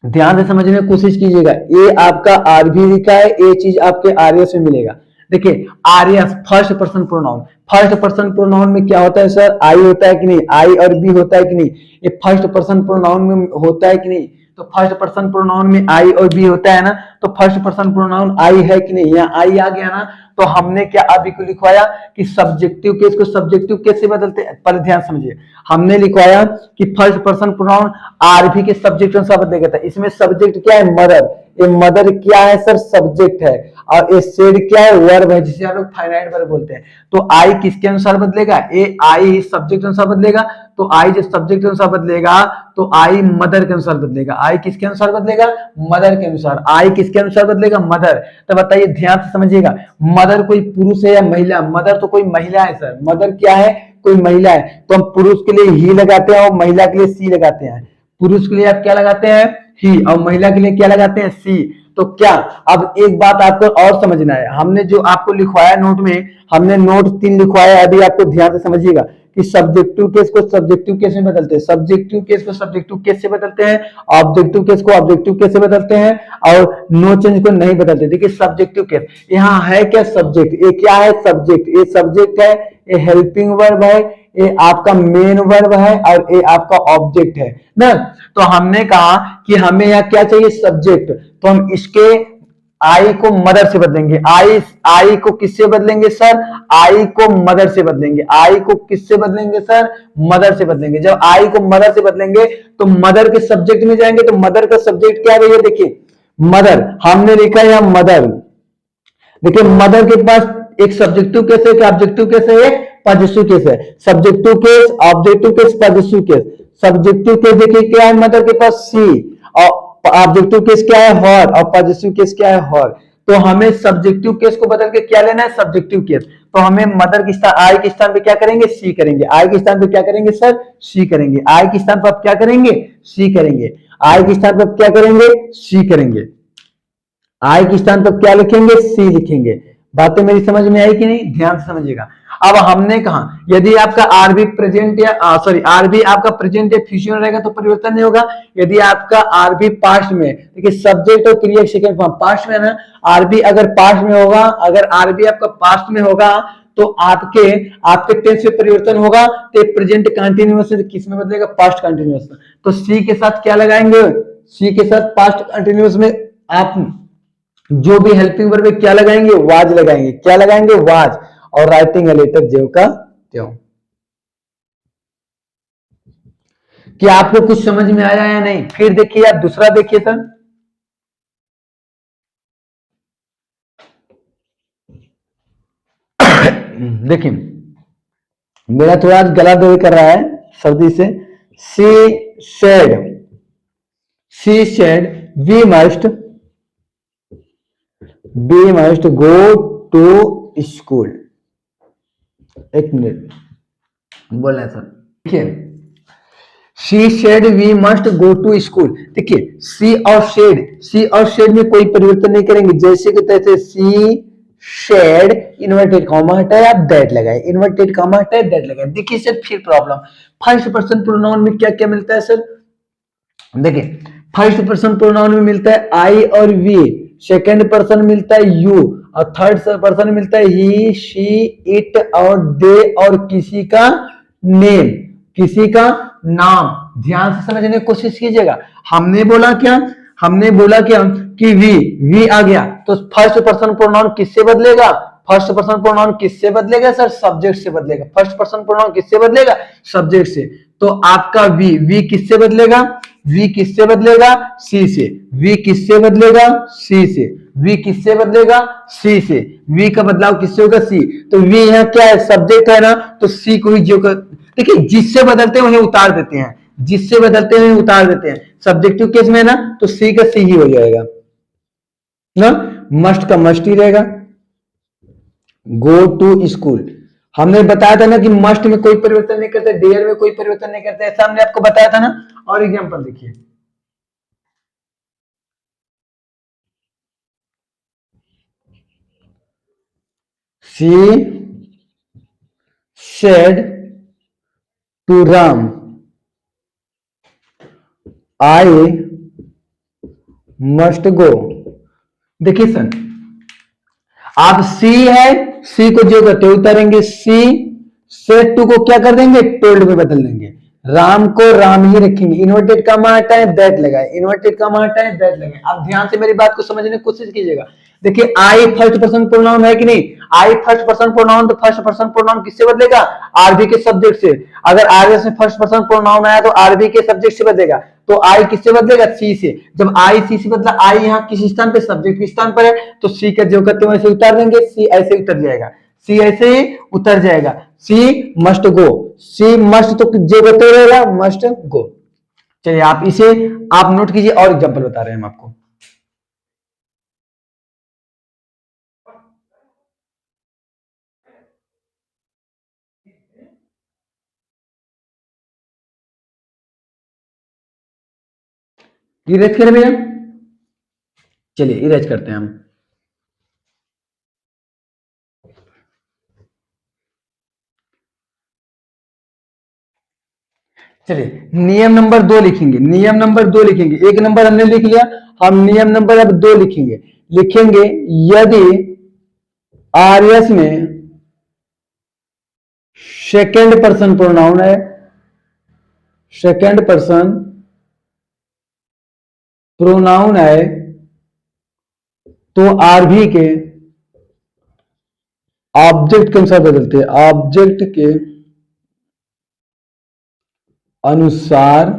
ध्यान से समझने की कोशिश कीजिएगा, ये आपका RV लिखा है, ये चीज आपके RS में मिलेगा। देखिए RS first person pronoun, first person pronoun में क्या होता है सर, आई होता है कि नहीं, आई और बी होता है कि नहीं, ये फर्स्ट पर्सन प्रोनाउन में होता है कि नहीं। तो फर्स्ट पर्सन प्रोनाउन में आई और बी होता है ना, तो फर्स्ट पर्सन प्रोनाउन आई है कि नहीं, यहाँ आई आ गया ना। तो हमने क्या अभी को लिखवाया कि सब्जेक्टिव केस को सब्जेक्टिव केस से बदलते हैं। पहले ध्यान समझिए, हमने लिखवाया कि फर्स्ट पर्सन प्रोनाउन RV के सब्जेक्ट अनुसार बदलेगा था। इसमें सब्जेक्ट क्या है, मदर। ये मदर क्या है सर, सब्जेक्ट है। और ये सेड क्या है, वर्ब है, जिसे आप लोग फाइनाइट वर्ब बोलते हैं। तो आई किसके अनुसार बदलेगा, ये आई सब्जेक्ट अनुसार बदलेगा। तो आई जब सब्जेक्ट अनुसार बदलेगा तो आई मदर के अनुसार बदलेगा। आई किसके अनुसार बदलेगा, मदर के अनुसार। आई किसके अनुसार बदलेगा, मदर। तो बताइए ध्यान से समझिएगा, मदर कोई पुरुष है या महिला, मदर तो कोई महिला है सर। मदर क्या है, कोई महिला है। तो हम पुरुष के लिए ही लगाते हैं और महिला के लिए सी लगाते हैं। पुरुष के लिए आप क्या लगाते हैं, ही, और महिला के लिए क्या लगाते हैं, सी। तो क्या, अब एक बात आपको और समझना है, हमने जो आपको लिखवाया नोट में, हमने नोट 3 लिखवाया। अभी आपको ध्यान से समझिएगा कि सब्जेक्टिव केस को सब्जेक्टिव केस में बदलते हैं, सब्जेक्टिव केस को सब्जेक्टिव केस से बदलते हैं, ऑब्जेक्टिव केस को ऑब्जेक्टिव केस से बदलते हैं, और नो चेंज को नहीं बदलते। देखिए सब्जेक्टिव केस यहाँ है क्या, सब्जेक्ट। ये क्या है, सब्जेक्ट। ये सब्जेक्ट है, ये हेल्पिंग वर्ब है, ये आपका मेन वर्ब है, और ये आपका ऑब्जेक्ट है ना। तो हमने कहा कि हमें यहाँ क्या चाहिए, सब्जेक्ट। तो हम इसके आई को मदर से बदलेंगे। आई को किससे बदलेंगे सर? आई को मदर से बदलेंगे। आई को किससे बदलेंगे सर? मदर से बदलेंगे। जब आई को मदर से बदलेंगे तो मदर के सब्जेक्ट में जाएंगे, तो मदर का सब्जेक्ट क्या है भैया? देखिए मदर हमने लिखा है यहां मदर। देखिए मदर के पास एक सब्जेक्टिव केस है, एक ऑब्जेक्टिव केस है, एक पॉजिटिव केस है। Subjective case, objective case, positive case. Subjective case देखिए क्या है मदर के पास? सी। और ऑब्जेक्टिव केस क्या है? हर। और पॉजिटिव केस क्या है? हर। तो हमें सब्जेक्टिव केस को बदल के क्या लेना है? Subjective case. तो हमें मदर के स्थान, आई के स्थान पे क्या करेंगे? सी करेंगे। आई के स्थान पे क्या करेंगे सर? सी करेंगे। आई के स्थान पर आप क्या करेंगे? सी करेंगे। आई के स्थान पर क्या करेंगे? सी करेंगे। आई के स्थान पर क्या लिखेंगे? सी लिखेंगे। बातें मेरी समझ में आई कि नहीं? ध्यान से समझिएगा। अब हमने कहा यदि आपका आरबी प्रेजेंट या सॉरी आरबी आपका प्रेजेंट या फ्यूचर में रहेगा तो परिवर्तन नहीं होगा। यदि आपका आरबी पास्ट में, देखिए सब्जेक्ट और क्रिया सेकंड फॉर्म पास्ट में है ना, आरबी अगर पास्ट में होगा, अगर आरबी आपका पास्ट में होगा तो आपके टेंस में परिवर्तन होगा। तो प्रेजेंट कंटिन्यूअस से किस में बदलेगा? पास्ट कंटिन्यूअस में। तो सी के साथ क्या लगाएंगे? सी के साथ पास्ट कंटिन्यूअस में आप जो भी हेल्पिंग वर्ब है क्या लगाएंगे? वाज लगाएंगे। क्या लगाएंगे? वाज। और राइटिंग अ लेटर ज्यों का त्यों। क्या आपको कुछ समझ में आया या नहीं? फिर देखिए आप दूसरा देखिए सर। देखिए मेरा थोड़ा आज गला दर्द कर रहा है सर्दी से। She said we must go to school. एक मिनट बोलना है सर। देखिए she said we must go to school. देखिए सी और शेड में कोई परिवर्तन नहीं करेंगे। जैसे कि तैसे सी शेड इन्वर्टेड कॉमा हटाए आप दैट लगाए, इन्वर्टेड कॉमा हटाए दैट लगाए। देखिए सर फिर प्रॉब्लम, फर्स्ट पर्सन प्रोनाउन में क्या क्या मिलता है सर? देखिए फर्स्ट पर्सन प्रोनाउन में मिलता है आई और वी, सेकेंड पर्सन मिलता है यू, और थर्ड पर्सन मिलता है ही, शी, इट और दे, और किसी का नेम, किसी का नाम। ध्यान से समझने की कोशिश कीजिएगा। हमने बोला क्या कि वी आ गया तो फर्स्ट पर्सन प्रोनाउन किससे बदलेगा? फर्स्ट पर्सन प्रोनाउन किससे बदलेगा सर? सब्जेक्ट से बदलेगा। फर्स्ट पर्सन प्रोनाउन किससे बदलेगा? सब्जेक्ट से। तो आपका वी किससे बदलेगा? वी किससे बदलेगा? सी से। वी किससे बदलेगा? सी से। वी किससे बदलेगा? सी से। वी का बदलाव किससे होगा? सी। तो वी यहाँ क्या है? सब्जेक्ट है ना, तो सी को ही जो कर, देखिए जिससे बदलते हैं वही उतार देते हैं, जिससे बदलते हैं उतार देते हैं। सब्जेक्टिव केस में ना तो सी का सी ही हो जाएगा ना, मस्ट का मस्ट ही रहेगा। गो टू स्कूल हमने बताया था ना कि मस्ट में कोई परिवर्तन नहीं करते, डेयर में कोई परिवर्तन नहीं करते, ऐसा हमने आपको बताया था ना। और एग्जांपल देखिए she said to Ram I must go. देखिए सर आप सी है, सी को जो करते उतारेंगे, सी से टू को क्या कर देंगे? टोल्ड में बदल देंगे। राम को राम ही रखेंगे, इन्वर्टेड कॉमा हटाए दैट लगाए, इन्वर्टेड कॉमा हटाए दैट लगाए। आप ध्यान से मेरी बात को समझने की कोशिश कीजिएगा। देखिए आई फर्स्ट पर्सन प्रोनाउन है कि नहीं? आई फर्स्ट पर्सन प्रोनाउन, तो फर्स्ट पर्सन प्रोनाउन किससे बदलेगा? आरबी के सब्जेक्ट से। अगर आरबी में फर्स्ट पर्सन प्रोनाउन आया तो आरबी के सब्जेक्ट से बदलेगा। तो आई किससे बदलेगा? सी से। जब आई सी से बदला, आई यहाँ किस स्थान पे? सब्जेक्ट के स्थान पर है, तो सी का जो करते हैं वैसे उतार देंगे, सी ऐसे उतर जाएगा, सी ऐसे ही उतर जाएगा। सी मस्ट गो, सी मस्ट तो जो करते रहेगा मस्ट गो। चलिए आप इसे आप नोट कीजिए और एग्जांपल बता रहे हैं हम आपको। इरेज करें भैया, चलिए इरेज करते हैं हम। चलिए नियम नंबर 2 लिखेंगे, नियम नंबर 2 लिखेंगे। एक नंबर हमने लिख लिया, हम नियम नंबर अब 2 लिखेंगे। लिखेंगे यदि आरएस में सेकेंड पर्सन प्रोनाउन है, सेकेंड पर्सन प्रोनाउन है, तो आरबी के ऑब्जेक्ट के अनुसार बदलते हैं, ऑब्जेक्ट के अनुसार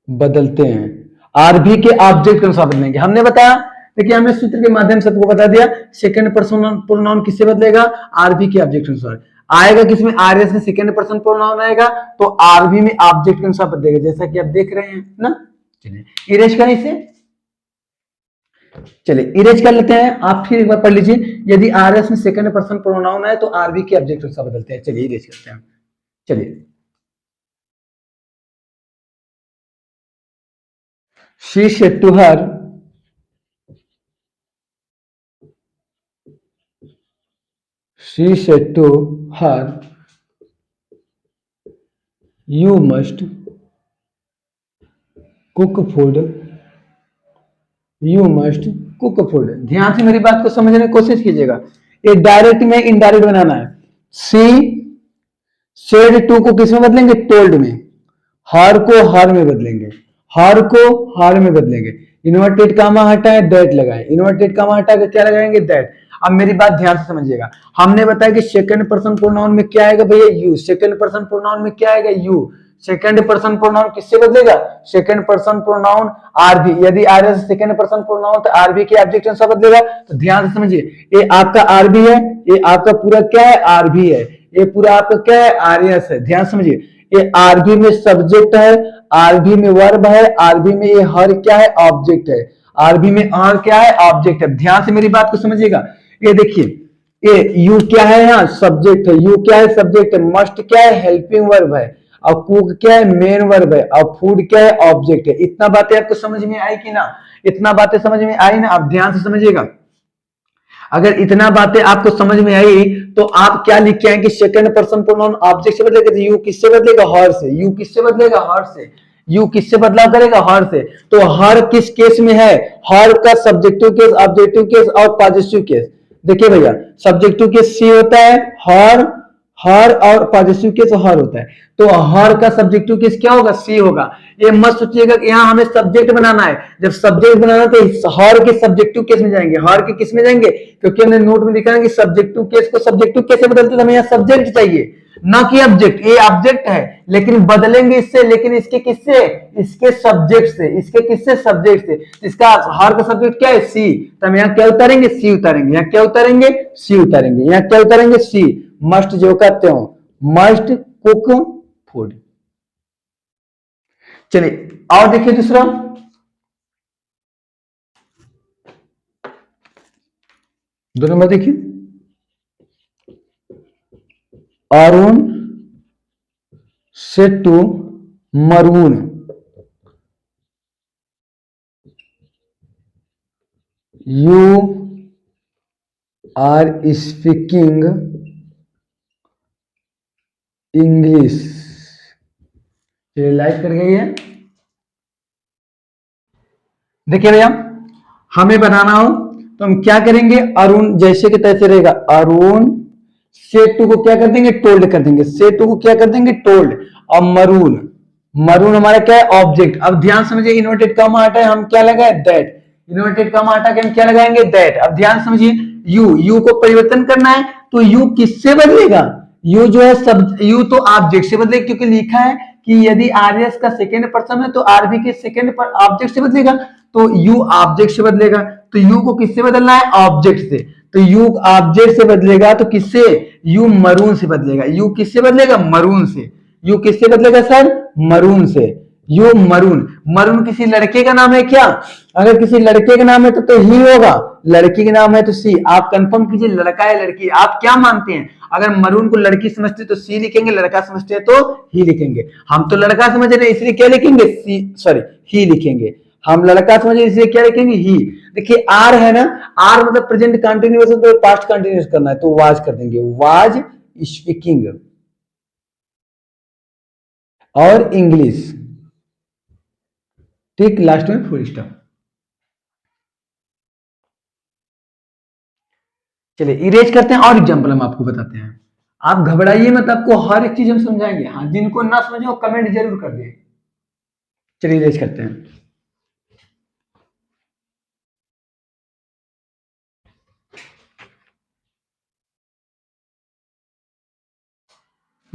बदलते हैं, आरबी के ऑब्जेक्ट के अनुसार बदलेंगे। हमने बताया, देखिए हमने सूत्र के माध्यम से आपको बता दिया, सेकंड पर्सन प्रोनाउन किससे बदलेगा, आरबी के ऑब्जेक्ट के अनुसार आएगा। किसमें, आरएस में सेकंड पर्सन प्रोनाउन आएगा तो आरबी में ऑब्जेक्ट के अनुसार बदलेगा, जैसा कि आप देख रहे हैं ना। चलिए इरेज करें इसे, चलिए इरेज कर लेते हैं। आप फिर एक बार पढ़ लीजिए, यदि आरएस में सेकंड पर्सन प्रोनाउन है तो आरबी के ऑब्जेक्ट के अनुसार बदलते हैं। चलिए इरेज करते हैं। चलिए, she said to her, she said to her, you must cook food, you must cook food। ध्यान से मेरी बात को समझने की कोशिश कीजिएगा, ये डायरेक्ट में इनडायरेक्ट बनाना है। she said to को किस में बदलेंगे, told में, हर को हर में बदलेंगे, हर को हर में बदलेंगे। इन्वर्टेड कामा हटाए, दैट लगाए, इन्वर्टेड कामा हटा के क्या लगाएंगे, दैट। अब मेरी बात ध्यान से समझिएगा, हमने बताया कि सेकंड पर्सन प्रोनाउन में क्या आएगा भैया, यू। सेकंड पर्सन प्रोनाउन में क्या आएगा, यू। सेकंड पर्सन प्रोनाउन किससे बदलेगा, सेकंड पर्सन प्रोनाउन आरबी। यदि आरएस सेकंड पर्सन प्रोनाउन तो आरबी के ऑब्जेक्ट से बदलेगा। तो ध्यान से समझिए, ये आपका आरबी है, ये आपका पूरा क्या है, आरबी है, ये पूरा आपका क्या है, आरएस है। ध्यान समझिए, ये आरबी में सब्जेक्ट है, आरबी में वर्ब है, आरबी में ये हर क्या है, ऑब्जेक्ट है, आरबी में हर क्या है, ऑब्जेक्ट है। ध्यान से मेरी बात को समझिएगा, ये देखिए, ये यू क्या है, यहाँ सब्जेक्ट है, यू क्या है, सब्जेक्ट है, मस्ट क्या है, हेल्पिंग वर्ब है, और कुक क्या है, मेन वर्ब है, और फूड क्या है, ऑब्जेक्ट है। इतना बातें आपको समझ में आई कि ना, इतना बातें समझ में आई ना। आप ध्यान से समझिएगा, अगर इतना बातें आपको समझ में आई तो आप क्या लिख के आएंगे, सेकंड पर्सन प्रोनाउन ऑब्जेक्ट से बदलेगा तो यू किससे बदलेगा, हर से। यू किससे बदलेगा, हर से। यू किससे बदलाव करेगा, हर से। तो हर किस केस में है, हर का सब्जेक्टिव केस, ऑब्जेक्टिव केस और पॉजिटिव केस। देखिए भैया, सब्जेक्टिव केस सी होता है, हर, हर और पॉजिटिव केस हर होता है। तो हर का सब्जेक्टिव केस क्या होगा, सी होगा। ये मत सोचिएगा कि यहाँ हमें सब्जेक्ट बनाना है, जब सब्जेक्ट बनाना तो हर के सब्जेक्टिव केस में जाएंगे, हर के किस में जाएंगे, क्योंकि हमने नोट में लिखा है कि सब्जेक्टिव केस को सब्जेक्टिव कैसे बदलते, हमें यहाँ सब्जेक्ट चाहिए ना कि ऑब्जेक्ट। ये ऑब्जेक्ट है लेकिन बदलेंगे इससे, लेकिन इसके किससे, इसके सब्जेक्ट से, इसके किससे, सब्जेक्ट से। इसका हर का सब्जेक्ट क्या है, सी। तो हम यहाँ क्या उतारेंगे, सी उतारेंगे, यहाँ क्या उतारेंगे, सी उतारेंगे, यहाँ क्या उतारेंगे, सी। मस्ट जो कहते हो, मस्ट कुक फूड। चलिए और देखिए दूसरा, दो नंबर देखिए, Arun said to Maroon, you are speaking English। चलिए लाइक कर गई है। देखिए भैया, हमें बनाना हो तो हम क्या करेंगे, अरुण जैसे कि तैसे रहेगा, अरुण से टू को क्या कर देंगे, टोल्ड कर देंगे, से टू को क्या कर देंगे, टोल्ड। और मरून, मरून हमारा क्या है, ऑब्जेक्ट। अब ध्यान समझिए, इन्वर्टेड कॉमा हटा है, हम क्या लगाए, दैट। इन्वर्टेड कॉमा हटा के हम क्या लगाएंगे, दैट। अब ध्यान समझिए, यू, यू को परिवर्तन करना है तो यू किससे बदलेगा, यू जो है सब, यू तो ऑब्जेक्ट से बदलेगा, क्योंकि लिखा है कि यदि आरएस का सेकंड पर्सन है तो आरबी के सेकंड पर ऑब्जेक्ट से बदलेगा। तो यू ऑब्जेक्ट से बदलेगा, तो यू को किससे बदलना है, ऑब्जेक्ट से। तो यू ऑब्जेक्ट से बदलेगा तो किससे, यू मरून से बदलेगा। यू किससे बदलेगा, मरून से। यू किससे बदलेगा सर, मरून से। यू मरून, मरून किसी लड़के का नाम है क्या, अगर किसी लड़के का नाम है तो ही होगा, लड़की का नाम है तो सी। आप कंफर्म कीजिए, लड़का है लड़की, आप क्या मानते हैं। अगर मरून को लड़की समझते तो सी लिखेंगे, लड़का समझते हैं तो ही लिखेंगे। हम तो लड़का समझ रहे हैं इसलिए क्या लिखेंगे, सी, सॉरी ही लिखेंगे। हम लड़का समझे इसलिए क्या लिखेंगे, ही। देखिए आर है ना, आर मतलब प्रेजेंट कंटिन्यूअस है तो पास्ट कंटिन्यूअस करना है तो वाज कर देंगे, वाज स्पीकिंग। और इंग्लिश, ठीक, लास्ट में फुल स्टॉप। चलिए इरेज करते हैं और एग्जांपल हम आपको बताते हैं। आप घबराइए मत, आपको हर एक चीज हम समझाएंगे। हाँ, जिनको ना समझे वो कमेंट जरूर कर दिए। चलिए इरेज करते हैं।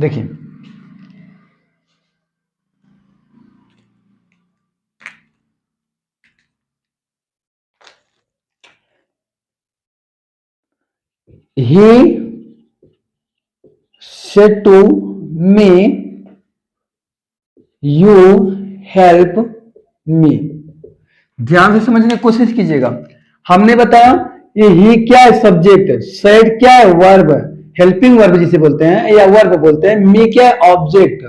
देखिए he said to me you help me। ध्यान से समझने की कोशिश कीजिएगा। हमने बताया ये ही क्या है, सब्जेक्ट, सेड क्या है, वर्ब, हेल्पिंग वर्ब जिसे बोलते हैं या वर्ब बोलते हैं, मी क्या है, ऑब्जेक्ट,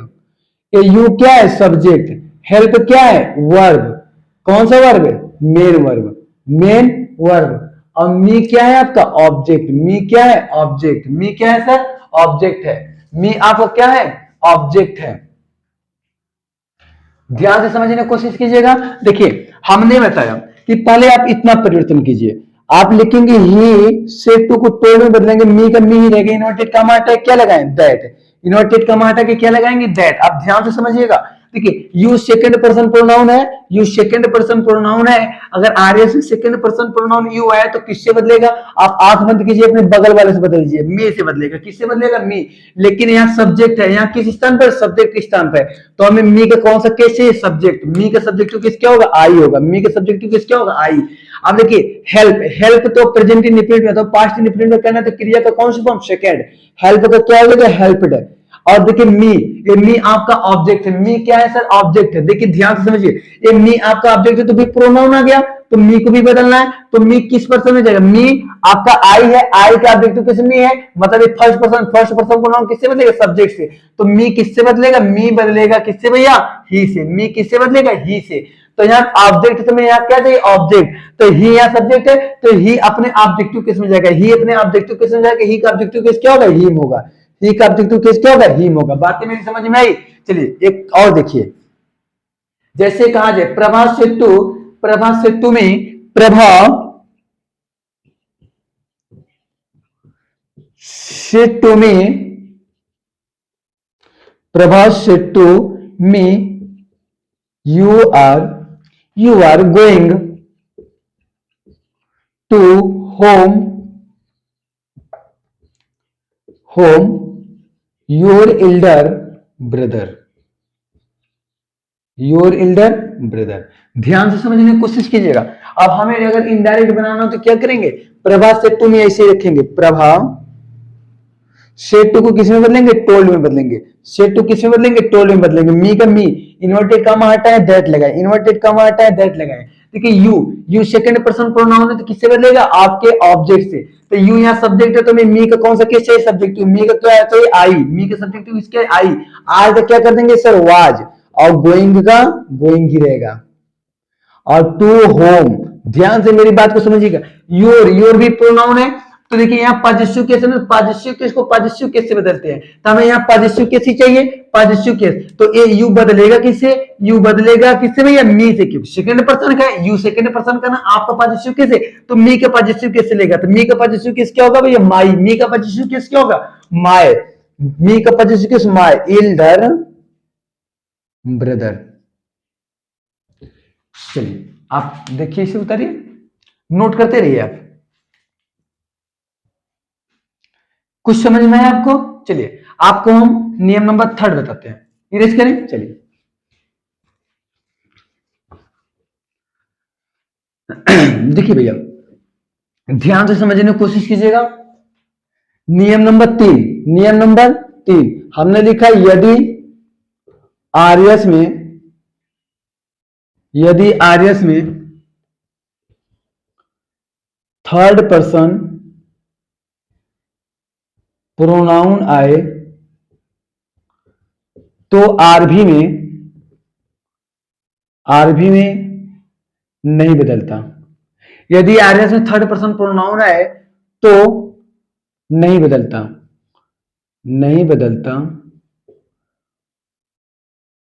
ये यू क्या है, सब्जेक्ट, हेल्प क्या है, वर्ब, कौन सा वर्ब है, मेन वर्ब, मेन वर्ब, और मी क्या है आपका ऑब्जेक्ट, मी क्या है ऑब्जेक्ट, मी क्या है सर ऑब्जेक्ट है, मी आपका क्या है ऑब्जेक्ट है। ध्यान से समझने की कोशिश कीजिएगा। देखिए हमने बताया कि पहले आप इतना परिवर्तन कीजिए, आप लिखेंगे ही से टू को टोल्ड में बदलेंगे, मी का मी ही रहेगा, इन्वर्टेड कॉमा हटा क्या लगाएं, दैट, इन्वर्टेड कॉमा हटा के क्या लगाएंगे, दैट। आप ध्यान से समझिएगा। देखिए यू सेकंड पर्सन प्रोनाउन है, यू सेकंड पर्सन प्रोनाउन है, अगर आरएस में सेकंड पर्सन प्रोनाउन यू आया तो किससे बदलेगा, आप आंख बंद कीजिए, अपने बगल वाले से बदल दीजिए, मी से बदलेगा, किससे बदलेगा, मी। लेकिन यहाँ सब्जेक्ट है, यहाँ किस स्थान पर, सब्जेक्ट के स्थान पर, तो हमें मी का कौन सा केस है, सब्जेक्ट, मी का सब्जेक्टिव केस क्या होगा, आई होगा, मी का सब्जेक्टिव केस क्या होगा, आई। अब देखिए हेल्प, हेल्प तो प्रेजेंट इंडिफिनिट में, तो पास्ट इंडिफिनिट में कहना तो क्रिया का कौन सा फॉर्म, सेकंड, हेल्प का क्या होगा, हेल्प्ड। और देखिए मी, ये मी आपका ऑब्जेक्ट है, मी क्या है सर ऑब्जेक्ट है। देखिए ध्यान से समझिए, ये मी आपका ऑब्जेक्ट है तो भी प्रोनाउन आ गया, तो मी को भी बदलना है, तो मी किस पर्सन में जाएगा, मी आपका आई है, आई का ऑब्जेक्टिव किस मी है, मतलब ये फर्स्ट पर्सन प्रोनाउन किससे बदलेगा, सब्जेक्ट से, तो मी किससे बदलेगा, मी बदलेगा किससे भैया, ही से, मी किससे बदलेगा, ही से। तो यहाँ ऑब्जेक्ट तो मैं यहाँ क्या चाहिए ऑब्जेक्ट, तो ही यहाँ सब्जेक्ट है, तो ही अपने ऑब्जेक्टिव किस में जाएगा, ही अपने ऑब्जेक्टिव किस में जाएगा, ही का ऑब्जेक्टिव किस क्या होगा, हीम होगा, ही का ऑब्जेक्टिव केस क्या होगा, हीम होगा। बातें मेरी समझ में आई। चलिए एक और देखिए, जैसे कहा जाए प्रभा सेतु, प्रभा सेतु में, प्रभा सेतु में, प्रभा सेतु में you are going to home your elder brother, your elder brother. ध्यान से समझने की कोशिश कीजिएगा। अब हमें अगर इनडायरेक्ट बनाना हो तो क्या करेंगे, प्रभा सेतु में ऐसे रखेंगे, प्रभा सेतु को किस में बदलेंगे, टोल्ड में बदलेंगे, सेतु किस में बदलेंगे, टोल्ड में बदलेंगे, मी का मी, इन्वर्टेड कॉमा हटा है दैट लगाए, इन्वर्टेड कॉमा हटा है दैट लगाए। देखिए यू सेकंड पर्सन प्रोनाउन है तो किससे बदलेगा, आपके ऑब्जेक्ट से, तो यू यहाँ सब्जेक्ट है तो मैं मी का कौन सा केस चाहिए, सब्जेक्टिव, मी का क्या चाहिए, आई, मी का सब्जेक्टिव इसके आई, आज का क्या कर देंगे सर वाज, और गोइंग का गोइंग ही रहेगा, और टू होम। ध्यान से मेरी बात को समझिएगा, योर भी प्रोनाउन है, तो देखिए यहाँ पॉजिटिव केस है, पॉजिटिव केस को पॉजिटिव केस से बदलते हैं, तो हमें यहाँ पॉजिटिव केस ही चाहिए, पॉजिटिव केस, तो ये यू बदलेगा किससे, यू बदलेगा किससे भैया, मी से, क्योंकि सेकंड पर्सन का है, यू सेकंड पर्सन का ना, आपका पॉजिटिव केस है तो मी का पॉजिटिव केस से लेगा, तो मी का पॉजिटिव केस क्या होगा भैया, माई, मी का पॉजिटिव केस क्या होगा, माय, मी का positive case my Elder brother. चलिए आप देखिए, इसे उतारिए, नोट करते रहिए आप, कुछ समझ में आया आपको। चलिए आपको हम नियम नंबर 3 बताते हैं, इरेज करें। चलिए देखिए भैया ध्यान से समझने की कोशिश कीजिएगा। नियम नंबर 3, नियम नंबर 3 हमने लिखा, यदि आरएस में थर्ड पर्सन प्रोनाउन आए तो आरबी में नहीं बदलता। यदि आरएस में थर्ड पर्सन प्रोनाउन आए तो नहीं बदलता,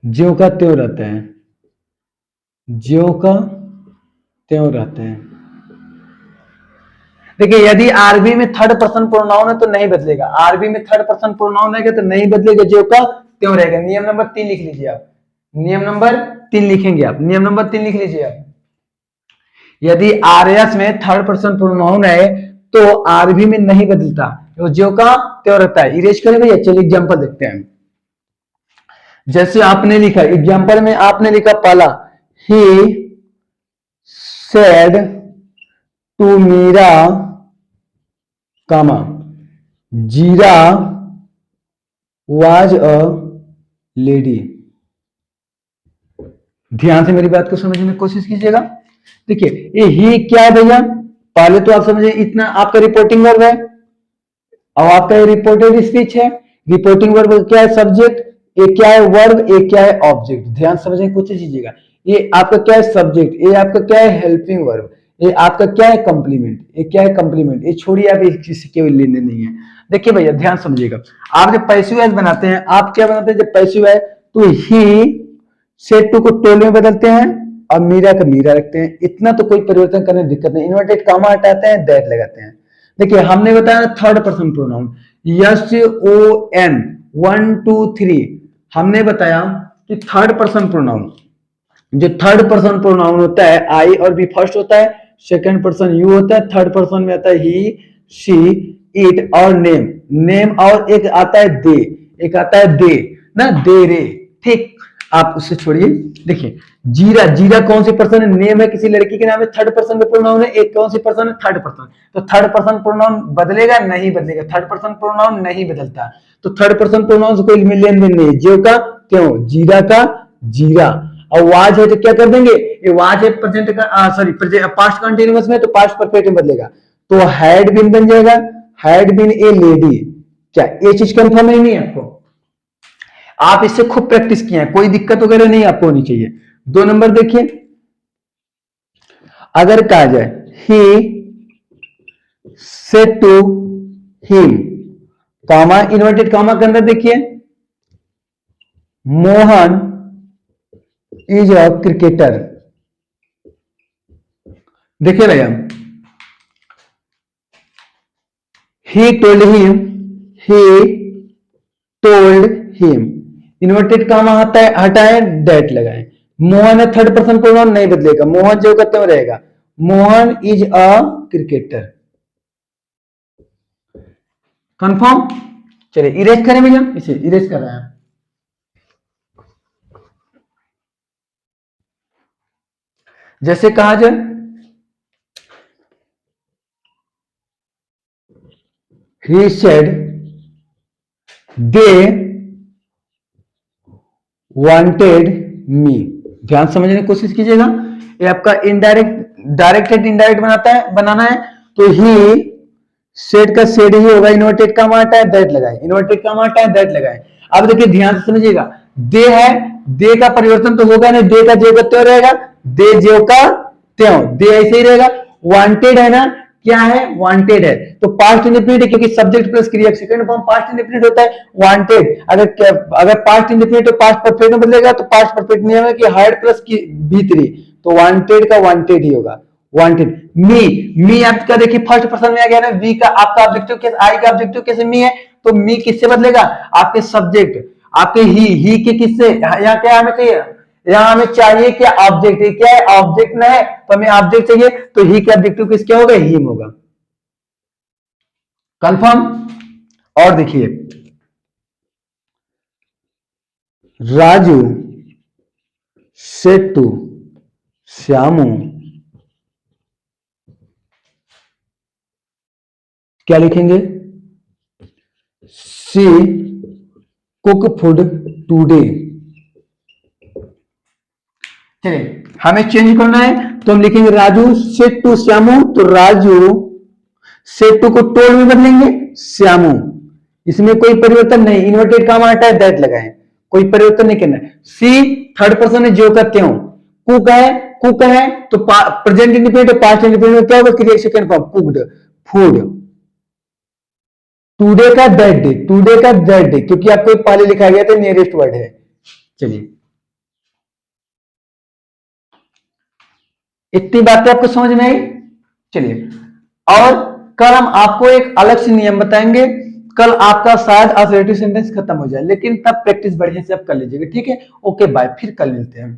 ज्यों का त्यों रहता है, ज्यों का त्यों रहता है। देखिए यदि आरबी में थर्ड पर्सन प्रोनाउन है तो नहीं बदलेगा, आरबी में थर्ड पर्सन प्रोनाउन आएगा तो नहीं बदलेगा, ज्यों का त्यों रहेगा। नियम नंबर 3 लिख लीजिए आप, नियम नंबर 3 लिखेंगे आप, नियम नंबर 3 लिख लीजिए आप। यदि आरएस में थर्ड पर्सन प्रोनाउन है तो आरबी में नहीं बदलता, वो ज्यों का त्यों रहता है। इरेज करें भैया, चलिए एग्जांपल देखते हैं। जैसे आपने लिखा एग्जाम्पल में, आपने लिखा पहला, ही सेड टू मीरा कामा जीरा वाज अ लेडी। ध्यान से मेरी बात को समझने की कोशिश कीजिएगा। देखिए ये ही क्या है भैया, पहले तो आप समझे इतना आपका रिपोर्टिंग वर्ब है, अब आपका रिपोर्टेड स्पीच है। रिपोर्टिंग वर्ब क्या है, सब्जेक्ट, ये क्या है वर्ब, ये क्या है ऑब्जेक्ट। ध्यान समझने की कोशिश कीजिएगा। ये आपका क्या है सब्जेक्ट, ये आपका क्या है हेल्पिंग वर्ब, ये आपका क्या है कंप्लीमेंट, ये क्या है कंप्लीमेंट। ये छोड़िए, आप किसी के लेने नहीं है। देखिए भैया ध्यान समझिएगा, आप जब पैसिव वॉइस बनाते हैं, आप क्या बनाते हैं जब पैसिव है, तो ही सेड टू को टोल्ड में बदलते हैं और मीरा का मीरा रखते हैं। इतना तो कोई परिवर्तन करने में दिक्कत नहीं। इन्वर्टेड कामा हटाते हैं, दैट लगाते हैं। देखिए हमने बताया third person pronoun, yes O N 1 2 3। हमने बताया कि थर्ड पर्सन प्रोनाउन, जो थर्ड पर्सन प्रोनाउन होता है आई और बी फर्स्ट होता है, सेकंड पर्सन यू होता है, थर्ड पर्सन में आता है ही शी इट और नेम। नेम और एक आता है दे, एक आता है दे ना, दे रे। ठीक, आप उससे छोड़िए। देखिए जीरा, जीरा कौन सी पर्सन है, नेम है किसी लड़की के नाम है, थर्ड पर्सन का प्रोनाउन है। एक कौन सी पर्सन है, थर्ड पर्सन। तो थर्ड पर्सन प्रोनाउन बदलेगा नहीं, बदलेगा, थर्ड पर्सन प्रोनाउन नहीं बदलता। तो थर्ड पर्सन प्रोनाउन से कोई लेन देन नहीं। ज्यो का त्यों, जीरा का जीरा। और वाज है तो क्या कर देंगे, ये वाज है प्रेजेंट का, सॉरी पास्ट कंटिन्यूअस में, तो पास्ट परफेक्ट में बदलेगा, तो हैड बीन बन जाएगा, हैड बीन ए लेडी। क्या ये चीज कंफर्म है नहीं आपको? आप इससे खूब प्रैक्टिस किए हैं, कोई दिक्कत वगैरह नहीं आपको होनी चाहिए। 2 नंबर देखिए, अगर कहा जाए he said to him, comma inverted comma के अंदर देखिए मोहन इज अ क्रिकेटर। देखिए भैया, he told him, he told him, inverted comma आता है, हटाए दैट लगाए। मोहन है थर्ड पर्सन प्रोनाउन नहीं बदलेगा, मोहन जो कहते हुए रहेगा, Mohan is a cricketer. Confirm? चलिए इरेज करें भैया, इसे इरेज कर रहे हैं। जैसे कहा जाए he said they wanted me। ध्यान समझने की कोशिश कीजिएगा, ये आपका इनडायरेक्ट, डायरेक्टेड इनडायरेक्ट बनाना है। तो ही सेड का सेड ही होगा, इन्वर्टेड का माटा है दैट लगाए, इन्वर्टेड का माटा है दैट लगाए। अब देखिए ध्यान से समझिएगा, दे है, दे का परिवर्तन तो होगा नहीं, दे का जो का त्यों रहेगा, दे जो का त्यों, दे ऐसे ही रहेगा। वांटेड है ना, क्या है वांटेड है, तो पास्ट इंडेफिनिट है, क्योंकि सब्जेक्ट प्लस क्रिया सेकंड फॉर्म पास्ट इंडेफिनिट होता है वांटेड। अगर पास्ट इंडेफिनिट तो पास्ट परफेक्ट में बदलेगा, तो पास्ट परफेक्ट नियम है कि हायर्ड प्लस की B3, तो वांटेड का वांटेड ही होगा, वांटेड। मी आपका देखिए फर्स्ट पर्सन में आ गया ना, वी का आपका ऑब्जेक्टिव केस, आई का ऑब्जेक्टिव केस मी है, तो मी किससे बदलेगा, आपके सब्जेक्ट, आपके ही के किससे, यहाँ क्या हमें चाहिए, यहाँ हमें चाहिए क्या ऑब्जेक्ट, क्या है ऑब्जेक्ट ना है, तो हमें ऑब्जेक्ट चाहिए, तो ही का ऑब्जेक्टिव किस क्या होगा, हिम होगा। कंफर्म? और देखिए राजू सेड टू श्यामू, क्या लिखेंगे, सी कुक फूड टूडे। चलिए हमें चेंज करना है, तो हम लिखेंगे राजू सेड टू श्यामू, तो राजू सेड टू को टोल्ड में बदलेंगे श्यामू। इसमें कोई परिवर्तन नहीं, इन्वर्टेड कामा हटा है दैट लगाए, कोई परिवर्तन नहीं करना है। सी थर्ड पर्सन है जो का त्यों, कुक है, कुक है तो प्रेजेंट इंडिपेंडेंट पास्ट इंडिपेंडेंट क्या होगा, क्रिया second form cooked food. Today का दैट डे, टुडे का दैट डे, क्योंकि आपको पहले लिखा गया था नियरेस्ट वर्ड है। चलिए इतनी बातें आपको समझ में आई। चलिए और कल हम आपको एक अलग से नियम बताएंगे, कल आपका शायद असर्टिव सेंटेंस खत्म हो जाए, लेकिन तब प्रैक्टिस बढ़िया से आप कर लीजिएगा, ठीक है। ओके बाय, फिर कल मिलते हैं।